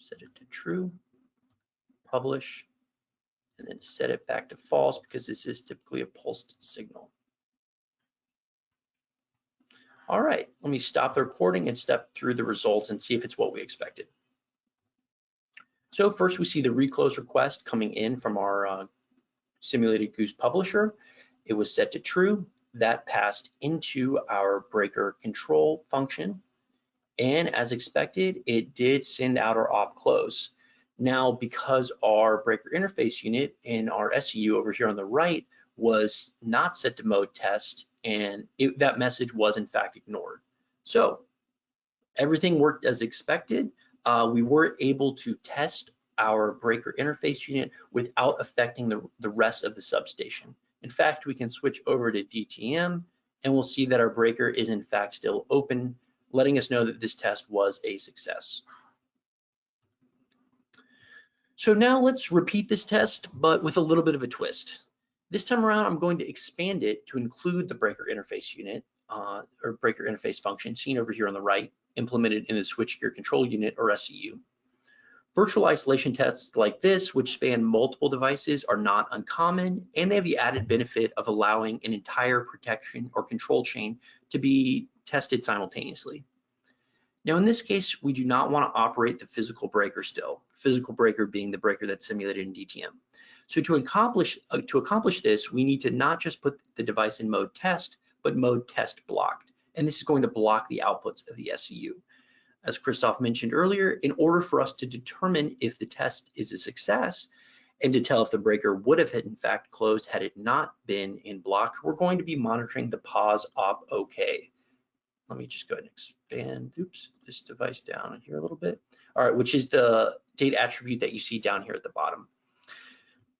Set it to true, publish, and then set it back to false because this is typically a pulsed signal. All right, let me stop the recording and step through the results and see if it's what we expected. So first we see the reclose request coming in from our simulated Goose Publisher. It was set to true. That passed into our breaker control function. And as expected, it did send out our op close. Now, because our breaker interface unit in our SCU over here on the right was not set to mode test, and that message was in fact ignored. So everything worked as expected. We were able to test our breaker interface unit without affecting the rest of the substation. In fact, we can switch over to DTM and we'll see that our breaker is in fact still open, letting us know that this test was a success. So now let's repeat this test, but with a little bit of a twist. This time around, I'm going to expand it to include the breaker interface unit or breaker interface function seen over here on the right, implemented in the switchgear control unit or SCU. Virtual isolation tests like this, which span multiple devices, are not uncommon, and they have the added benefit of allowing an entire protection or control chain to be tested simultaneously. Now, in this case, we do not want to operate the physical breaker still, physical breaker being the breaker that's simulated in DTM. So to accomplish this, we need to not just put the device in mode test, but mode test blocked. And this is going to block the outputs of the SCU. As Christoph mentioned earlier, in order for us to determine if the test is a success and to tell if the breaker would have in fact closed had it not been in blocked, we're going to be monitoring the pause op OK. Let me just go ahead and expand, this device down here a little bit. All right, which is the data attribute that you see down here at the bottom.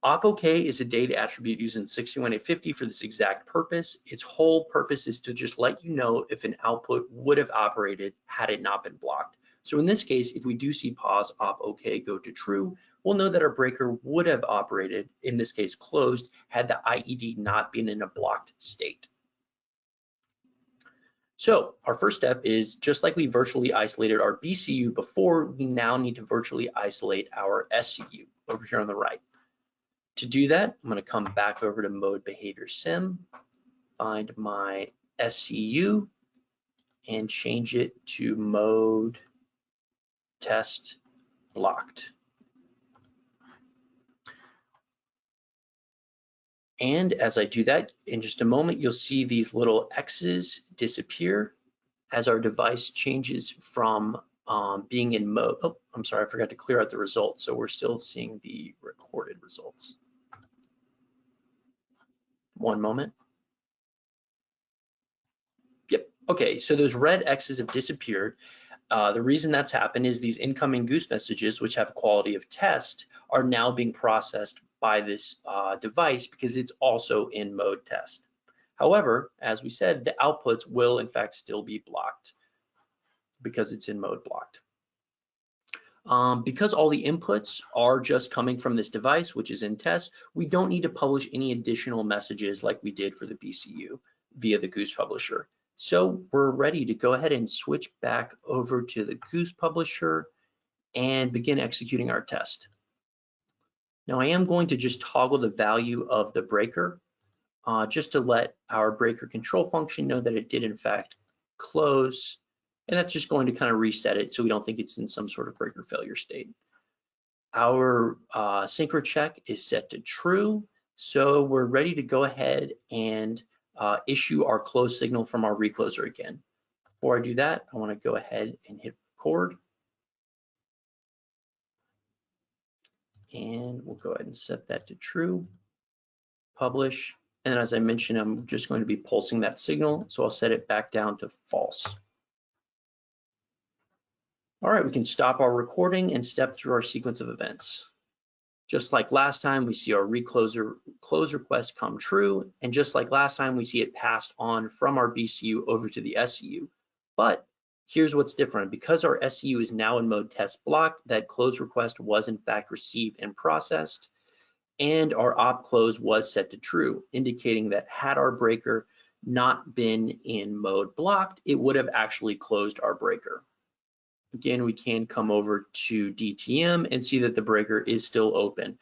Op OK is a data attribute used in 61850 for this exact purpose. Its whole purpose is to just let you know if an output would have operated had it not been blocked. So in this case, if we do see pause op OK go to true, we'll know that our breaker would have operated, in this case closed, had the IED not been in a blocked state. So our first step is, just like we virtually isolated our BCU before, we now need to virtually isolate our SCU over here on the right. To do that, I'm going to come back over to Mode Behavior Sim, find my SCU, and change it to Mode Test Blocked. And as I do that, in just a moment, you'll see these little X's disappear as our device changes from being in mode. Oh, I'm sorry, I forgot to clear out the results. So we're still seeing the recorded results. One moment. Yep, okay, so those red X's have disappeared. The reason that's happened is these incoming Goose messages, which have quality of test, are now being processed by this device because it's also in mode test. However, as we said, the outputs will in fact still be blocked because it's in mode blocked. Because all the inputs are just coming from this device, which is in test, we don't need to publish any additional messages like we did for the BCU via the Goose Publisher. So we're ready to go ahead and switch back over to the Goose Publisher and begin executing our test. Now I am going to just toggle the value of the breaker just to let our breaker control function know that it did in fact close. And that's just going to kind of reset it so we don't think it's in some sort of breaker failure state. Our synchro check is set to true. So we're ready to go ahead and issue our close signal from our recloser again. Before I do that, I want to go ahead and hit record. And we'll go ahead and set that to true, publish. And as I mentioned, I'm just going to be pulsing that signal. So I'll set it back down to false. All right, we can stop our recording and step through our sequence of events. Just like last time, we see our recloser close request come true. And just like last time, we see it passed on from our BCU over to the SCU. But here's what's different. Because our SCU is now in mode test block, that close request was in fact received and processed. And our op close was set to true, indicating that had our breaker not been in mode blocked, it would have actually closed our breaker. Again, we can come over to DTM and see that the breaker is still open.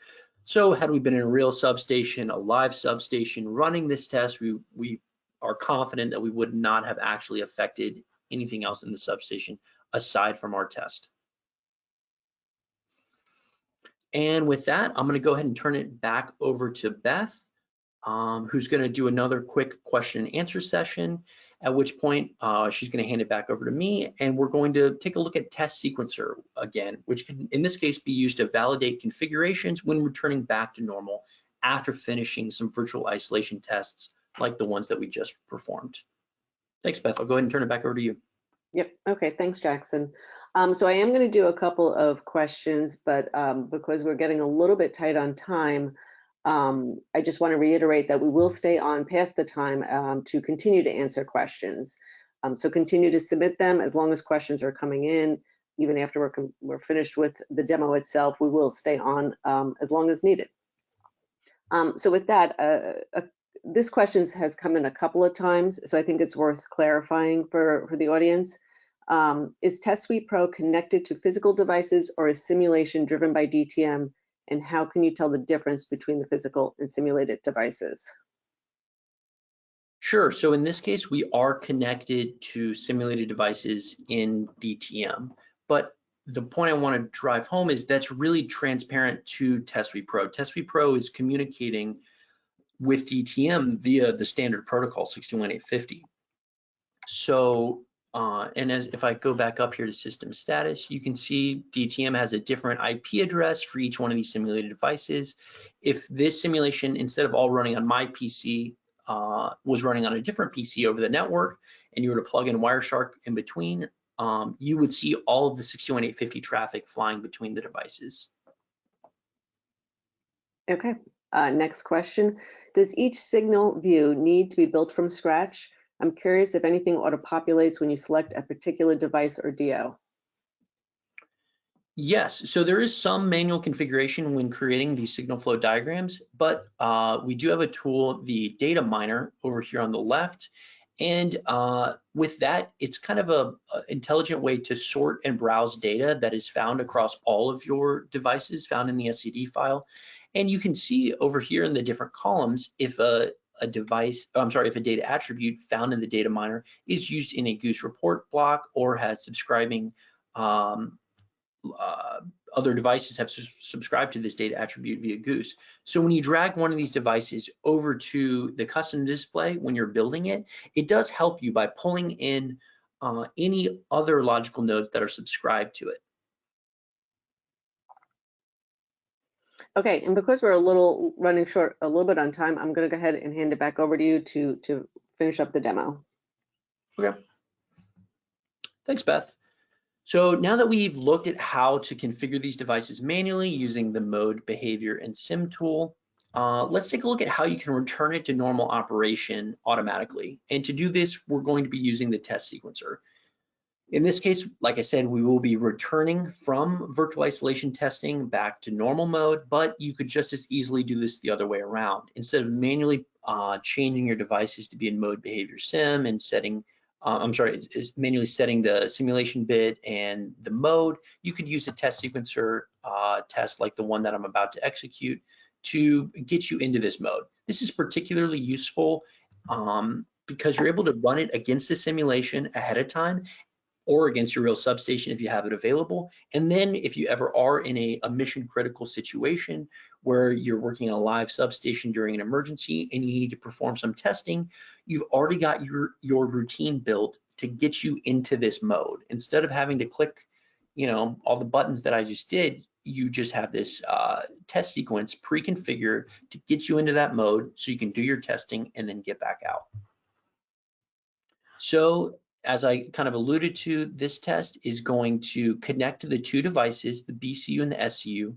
So had we been in a real substation, a live substation running this test, we are confident that we would not have actually affected anything else in the substation aside from our test. And with that, I'm going to go ahead and turn it back over to Beth, who's going to do another quick question and answer session, at which point she's going to hand it back over to me, and we're going to take a look at test sequencer again, which can in this case be used to validate configurations when returning back to normal after finishing some virtual isolation tests like the ones that we just performed. Thanks, Beth. I'll go ahead and turn it back over to you. Yep. Okay. Thanks, Jackson. So I am going to do a couple of questions, but because we're getting a little bit tight on time, I just want to reiterate that we will stay on past the time to continue to answer questions. So continue to submit them as long as questions are coming in. Even after we're finished with the demo itself, we will stay on as long as needed. So with that, this question has come in a couple of times, so I think it's worth clarifying for the audience. Is Test Suite Pro connected to physical devices or is simulation driven by DTM? And how can you tell the difference between the physical and simulated devices? Sure. So in this case, we are connected to simulated devices in DTM. But the point I want to drive home is that's really transparent to Test Suite Pro. Test Suite Pro is communicating with DTM via the standard protocol 61850. So, and if I go back up here to system status, you can see DTM has a different IP address for each one of these simulated devices. If this simulation, instead of all running on my PC, was running on a different PC over the network, and you were to plug in Wireshark in between, you would see all of the 61850 traffic flying between the devices. Okay. Next question. Does each signal view need to be built from scratch? I'm curious if anything auto-populates when you select a particular device or DO. Yes, so there is some manual configuration when creating these signal flow diagrams, but we do have a tool, the data miner, over here on the left. And with that, it's kind of an intelligent way to sort and browse data that is found across all of your devices found in the SCD file. And you can see over here in the different columns if a data attribute found in the data miner is used in a Goose report block or has subscribing other devices have subscribed to this data attribute via Goose. So when you drag one of these devices over to the custom display when you're building it, it does help you by pulling in any other logical nodes that are subscribed to it. Okay, and because we're running short a little bit on time, I'm going to go ahead and hand it back over to you to finish up the demo. Okay. Thanks, Beth. So now that we've looked at how to configure these devices manually using the mode, behavior, and sim tool, let's take a look at how you can return it to normal operation automatically. And to do this, we're going to be using the test sequencer. In this case, like I said, we will be returning from virtual isolation testing back to normal mode, but you could just as easily do this the other way around. Instead of manually changing your devices to be in mode behavior sim and manually setting the simulation bit and the mode, you could use a test sequencer test like the one that I'm about to execute to get you into this mode. This is particularly useful because you're able to run it against the simulation ahead of time or against your real substation if you have it available. And then if you ever are in a mission critical situation where you're working on a live substation during an emergency and you need to perform some testing, you've already got your routine built to get you into this mode. Instead of having to click, all the buttons that I just did, you just have this test sequence pre-configured to get you into that mode so you can do your testing and then get back out. So as I kind of alluded to, this test is going to connect to the two devices, the BCU and the SCU,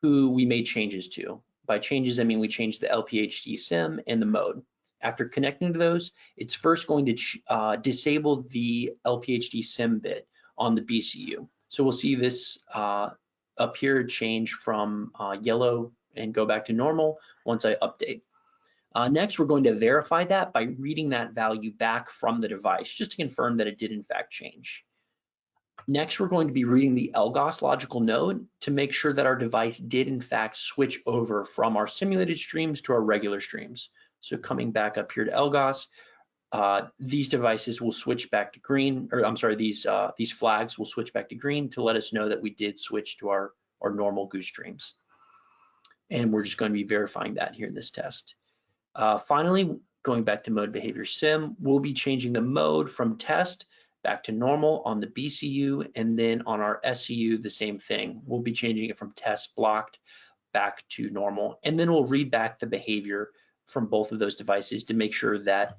who we made changes to. By changes, I mean we changed the LPHD Sim and the mode. After connecting to those, it's first going to disable the LPHD Sim bit on the BCU. So we'll see this up here change from yellow and go back to normal once I update. Next, we're going to verify that by reading that value back from the device, just to confirm that it did in fact change. Next, we're going to be reading the LGOS logical node to make sure that our device did in fact switch over from our simulated streams to our regular streams. So coming back up here to LGOS, these devices will switch back to green, or I'm sorry, these flags will switch back to green to let us know that we did switch to our normal Goose streams. And we're just going to be verifying that here in this test. Finally, going back to mode behavior sim, we'll be changing the mode from test back to normal on the BCU, and then on our SCU, the same thing. We'll be changing it from test blocked back to normal, and then we'll read back the behavior from both of those devices to make sure that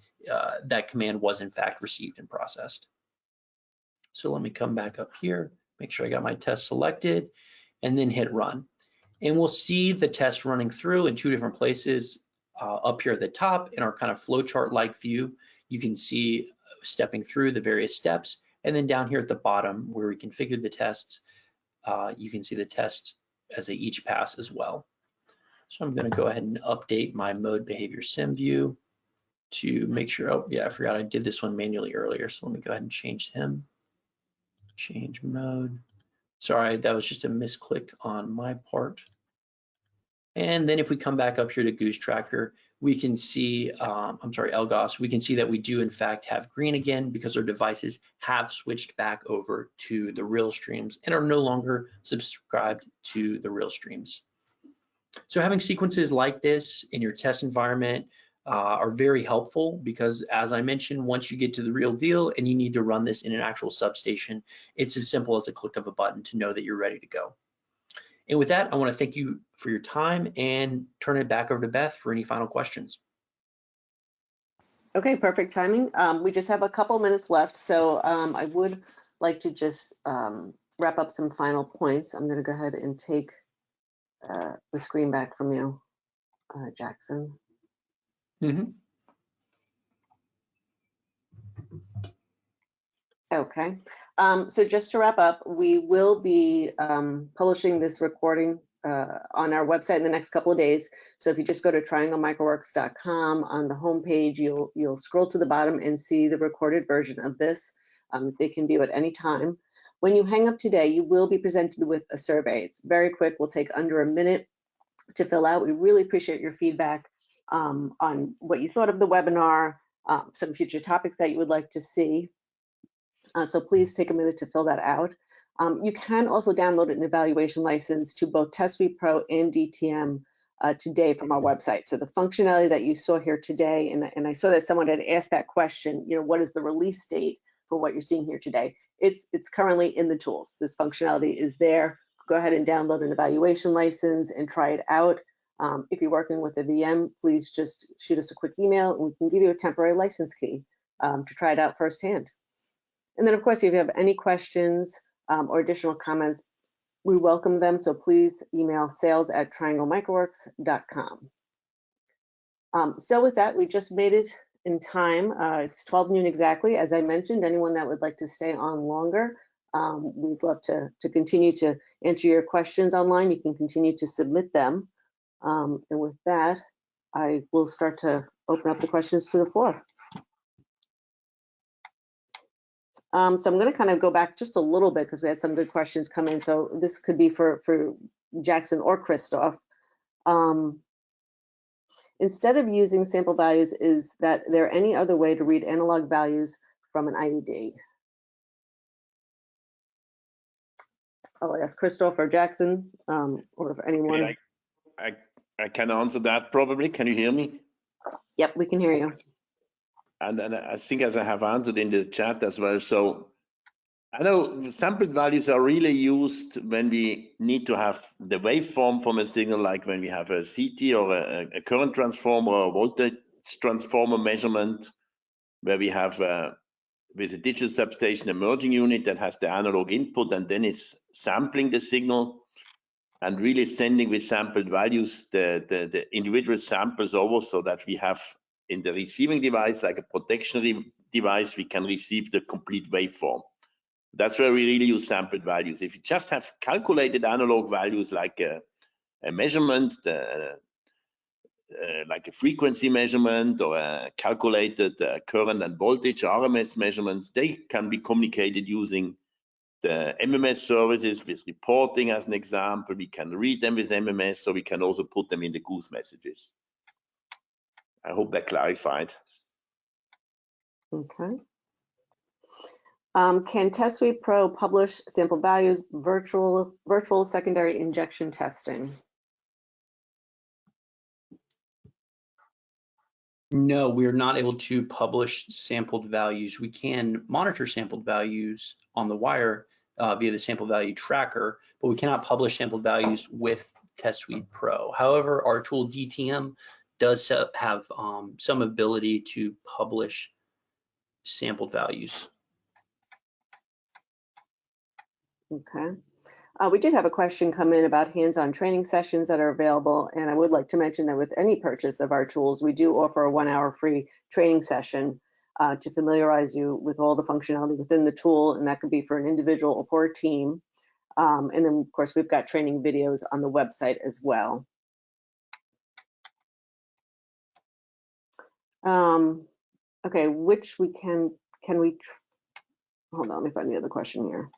that command was in fact received and processed. So let me come back up here, make sure I got my test selected, and then hit run. And we'll see the test running through in two different places. Up here at the top in our kind of flowchart-like view, you can see stepping through the various steps. And then down here at the bottom where we configured the tests, you can see the tests as they each pass as well. So I'm going to go ahead and update my mode behavior sim view to make sure, oh yeah, I forgot I did this one manually earlier. So let me go ahead and change him. Change mode. Sorry, that was just a misclick on my part. And then if we come back up here to Goose Tracker, we can see, LGOS, we can see that we do in fact have green again because our devices have switched back over to the real streams and are no longer subscribed to the real streams. So having sequences like this in your test environment are very helpful because, as I mentioned, once you get to the real deal and you need to run this in an actual substation, it's as simple as a click of a button to know that you're ready to go. And with that, I want to thank you for your time and turn it back over to Beth for any final questions. Okay, perfect timing. We just have a couple minutes left, so I would like to just wrap up some final points. I'm going to go ahead and take the screen back from you, Jackson. Mm-hmm. Okay, so just to wrap up, we will be publishing this recording on our website in the next couple of days. So if you just go to trianglemicroworks.com, on the homepage, you'll scroll to the bottom and see the recorded version of this. They can view at any time. When you hang up today, you will be presented with a survey. It's very quick, will take under a minute to fill out. We really appreciate your feedback on what you thought of the webinar, some future topics that you would like to see. So please take a minute to fill that out. You can also download an evaluation license to both Test Suite Pro and DTM today from our website. So the functionality that you saw here today, and I saw that someone had asked that question, what is the release date what you're seeing here today. It's currently in the tools. This functionality is there. Go ahead and download an evaluation license and try it out. If you're working with a VM, please just shoot us a quick email and we can give you a temporary license key to try it out firsthand. And then, of course, if you have any questions or additional comments, we welcome them. So please email sales@trianglemicroworks.com. So with that, we just made it in time. It's 12 noon exactly. As I mentioned, anyone that would like to stay on longer, we'd love to continue to answer your questions online. You can continue to submit them. And with that, I will start to open up the questions to the floor. So I'm going to kind of go back just a little bit because we had some good questions come in. So this could be for Jackson or Christoph. Instead of using sample values, is that there any other way to read analog values from an IED? I'll ask Christoph or Jackson, or if anyone. I can answer that probably. Can you hear me? Yep, we can hear you. And I think as I have answered in the chat as well. So I know sampled values are really used when we need to have the waveform from a signal, like when we have a CT or a current transformer or a voltage transformer measurement, where we have with a digital substation a merging unit that has the analog input and then is sampling the signal and really sending with sampled values the individual samples over, so that we have in the receiving device, like a protection device, we can receive the complete waveform. That's where we really use sampled values. If you just have calculated analog values like a measurement, like a frequency measurement or a calculated current and voltage RMS measurements, they can be communicated using the MMS services with reporting as an example. We can read them with MMS, so we can also put them in the Goose messages. I hope that clarified. Okay. Can Test Suite Pro publish sample values virtual secondary injection testing? No, we are not able to publish sampled values. We can monitor sampled values on the wire via the sample value tracker, but we cannot publish sampled values with Test Suite Pro. However, our tool DTM does have some ability to publish sampled values. Okay. We did have a question come in about hands-on training sessions that are available, and I would like to mention that with any purchase of our tools, we do offer a 1-hour free training session to familiarize you with all the functionality within the tool, and that could be for an individual or for a team. And then, of course, we've got training videos on the website as well. Okay, which we can we, hold on, let me find the other question here.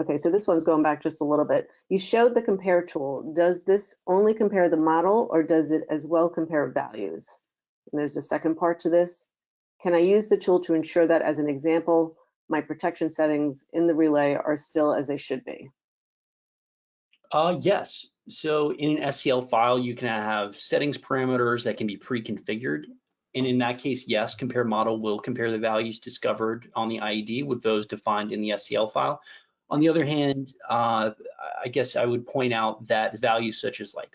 Okay, so this one's going back just a little bit. You showed the compare tool. Does this only compare the model, or does it as well compare values? And there's a second part to this. Can I use the tool to ensure that, as an example, my protection settings in the relay are still as they should be? Yes. So in an SCL file, you can have settings parameters that can be pre-configured. And in that case, yes, compare model will compare the values discovered on the IED with those defined in the SCL file. On the other hand, I guess I would point out that values such as like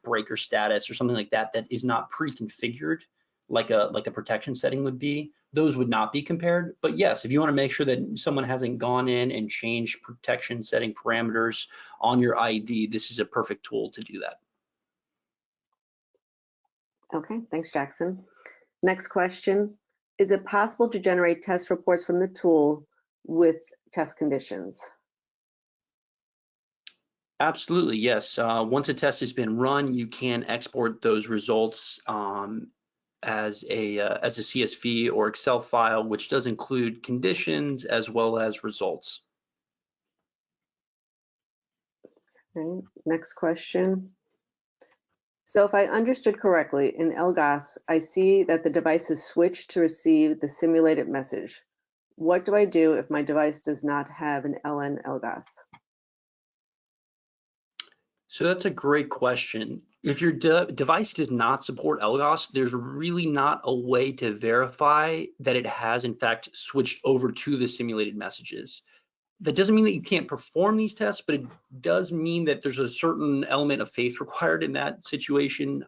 breaker status or something like that, that is not pre-configured like a protection setting would be, those would not be compared. But yes, if you want to make sure that someone hasn't gone in and changed protection setting parameters on your IED, this is a perfect tool to do that. Okay, thanks, Jackson. Next question, is it possible to generate test reports from the tool with test conditions? Absolutely, yes. Once a test has been run, you can export those results as a CSV or Excel file, which does include conditions as well as results. Okay, next question. So if I understood correctly, in LGOS, I see that the device is switched to receive the simulated message. What do I do if my device does not have an LN LGOS? So that's a great question. If your device does not support LGOS, there's really not a way to verify that it has in fact switched over to the simulated messages. That doesn't mean that you can't perform these tests, but it does mean that there's a certain element of faith required in that situation.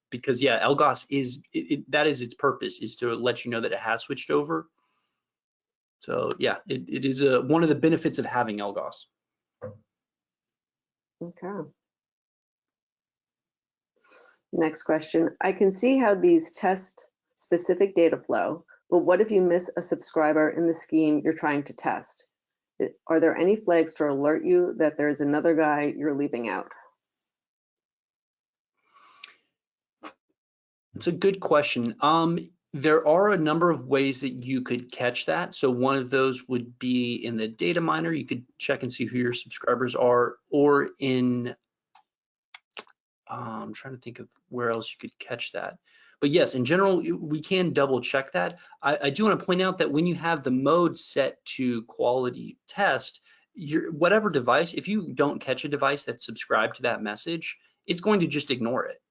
Because yeah, LGOS is, that is its purpose, is to let you know that it has switched over. So yeah, it is one of the benefits of having LGOS. Okay. Next question. I can see how these test specific data flow, but what if you miss a subscriber in the scheme you're trying to test? Are there any flags to alert you that there's another guy you're leaving out? It's a good question. There are a number of ways that you could catch that. So one of those would be in the data miner. You could check and see who your subscribers are, or in, I'm trying to think of where else you could catch that. But yes, in general, we can double check that. I do want to point out that when you have the mode set to quality test, whatever device, if you don't catch a device that's subscribed to that message, it's going to just ignore it.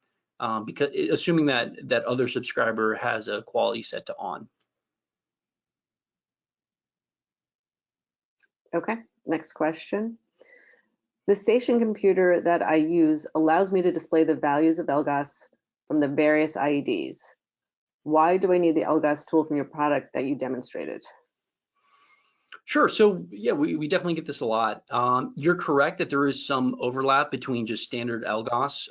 Because assuming that other subscriber has a quality set to on. Okay, next question. The station computer that I use allows me to display the values of LGOS from the various IEDs. Why do I need the LGOS tool from your product that you demonstrated? Sure. So yeah, we definitely get this a lot. You're correct that there is some overlap between just standard LGOS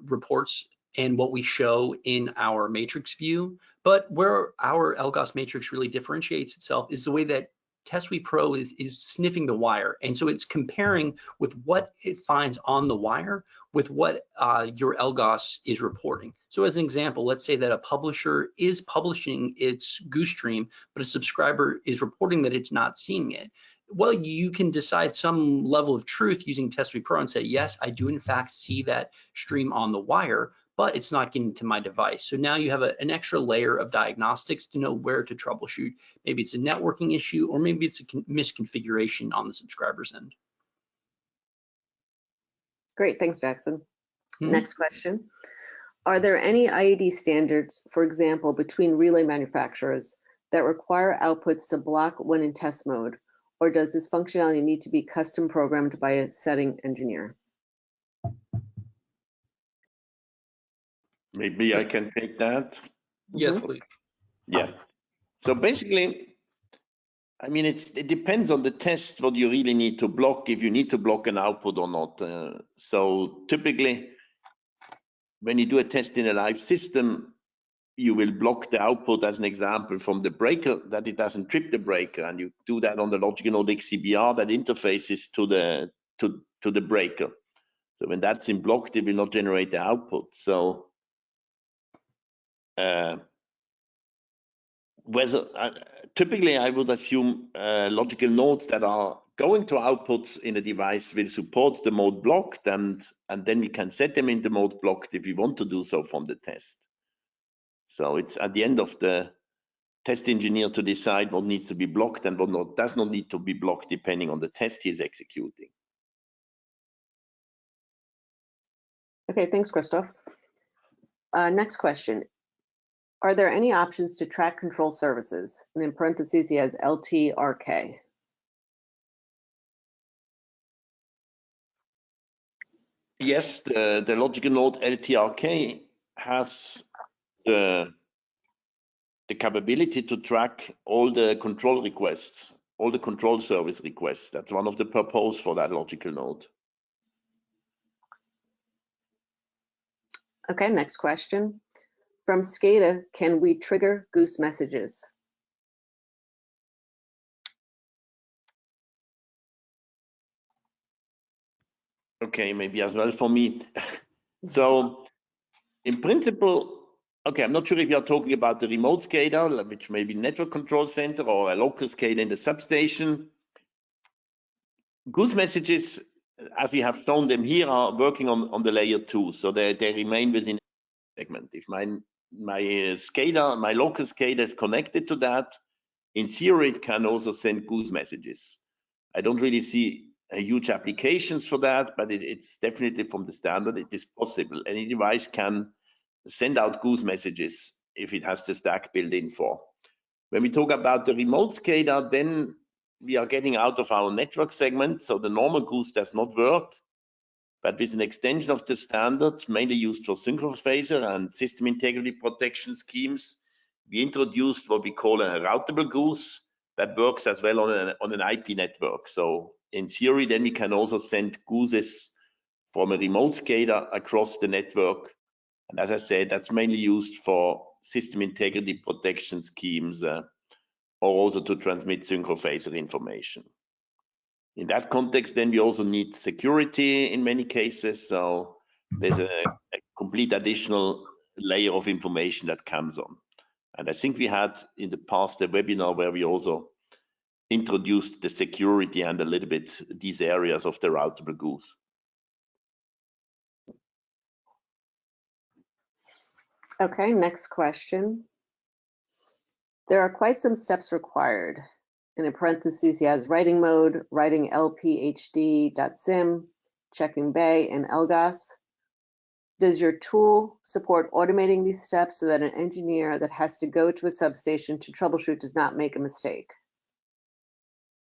reports and what we show in our matrix view. But where our LGOS matrix really differentiates itself is the way that Test Suite Pro is sniffing the wire. And so it's comparing with what it finds on the wire with what your LGOS is reporting. So as an example, let's say that a publisher is publishing its Goose stream, but a subscriber is reporting that it's not seeing it. Well, you can decide some level of truth using Test Suite Pro and say, yes, I do in fact see that stream on the wire, but it's not getting to my device. So now you have an extra layer of diagnostics to know where to troubleshoot. Maybe it's a networking issue, or maybe it's a misconfiguration on the subscriber's end. Great, thanks, Jackson. Next question. Are there any IED standards, for example, between relay manufacturers that require outputs to block when in test mode, or does this functionality need to be custom programmed by a setting engineer? Maybe I can take that. Yes, please. Yeah. So basically, I mean, it depends on the test what you really need to block, if you need to block an output or not. So typically, when you do a test in a live system, you will block the output, as an example, from the breaker, that it doesn't trip the breaker, and you do that on the logical node XCBR that interfaces to the breaker. So when that's in blocked, it will not generate the output. So typically, I would assume logical nodes that are going to outputs in a device will support the mode blocked, and then we can set them in the mode blocked if we want to do so from the test. So it's at the end of the test engineer to decide what needs to be blocked and what does not need to be blocked, depending on the test he is executing. Okay, thanks, Christoph. Next question. Are there any options to track control services? And in parentheses, he has LTRK. Yes, the logical node LTRK has the capability to track all the control requests, all the control service requests. That's one of the purposes for that logical node. Okay, next question. From SCADA, can we trigger Goose messages? Okay, maybe as well for me. So in principle, okay, I'm not sure if you're talking about the remote SCADA, which may be network control center, or a local SCADA in the substation. Goose messages, as we have shown them here, are working on the layer 2, so they remain within the segment. If my SCADA, my local SCADA is connected to that, in theory it can also send Goose messages. I don't really see huge applications for that, but it's definitely from the standard, it is possible. Any device can send out Goose messages if it has the stack built in for. When we talk about the remote SCADA, then we are getting out of our network segment, so the normal Goose does not work. But with an extension of the standard, mainly used for synchronous phaser and system integrity protection schemes, we introduced what we call a routable Goose that works as well on an IP network. So in theory, then we can also send Gooses from a remote SCADA across the network. And as I said, that's mainly used for system integrity protection schemes or also to transmit synchronous phaser information. In that context, then we also need security in many cases. So there's a complete additional layer of information that comes on. And I think we had in the past a webinar where we also introduced the security and a little bit these areas of the routable Goose. Okay, next question. There are quite some steps required. And in parentheses, he has writing mode, writing LPHD.sim, checking Bay, and LGOS. Does your tool support automating these steps so that an engineer that has to go to a substation to troubleshoot does not make a mistake?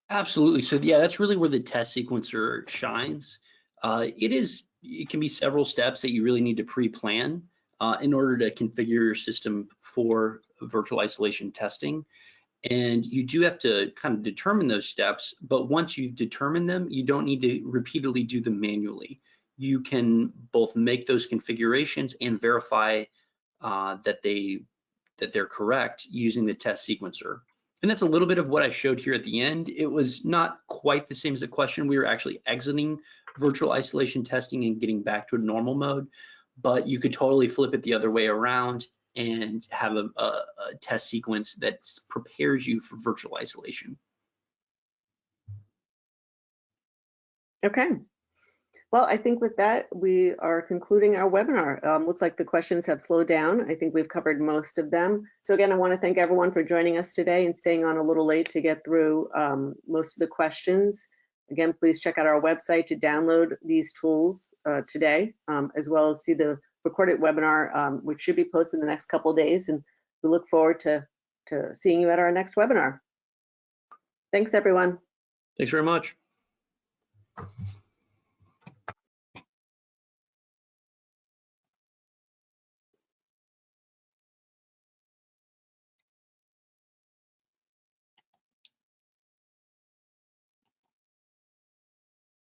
Absolutely. So yeah, that's really where the test sequencer shines. It can be several steps that you really need to pre-plan in order to configure your system for virtual isolation testing. And you do have to kind of determine those steps, but once you've determined them, you don't need to repeatedly do them manually. You can both make those configurations and verify that they're correct using the test sequencer. And that's a little bit of what I showed here at the end. It was not quite the same as the question. We were actually exiting virtual isolation testing and getting back to a normal mode, but you could totally flip it the other way around and have a test sequence that prepares you for virtual isolation. Okay. Well, I think with that, we are concluding our webinar. Looks like the questions have slowed down. I think we've covered most of them. So again, I want to thank everyone for joining us today and staying on a little late to get through most of the questions. Again, please check out our website to download these tools today, as well as see the recorded webinar, which should be posted in the next couple of days. And we look forward to seeing you at our next webinar. Thanks, everyone. Thanks very much.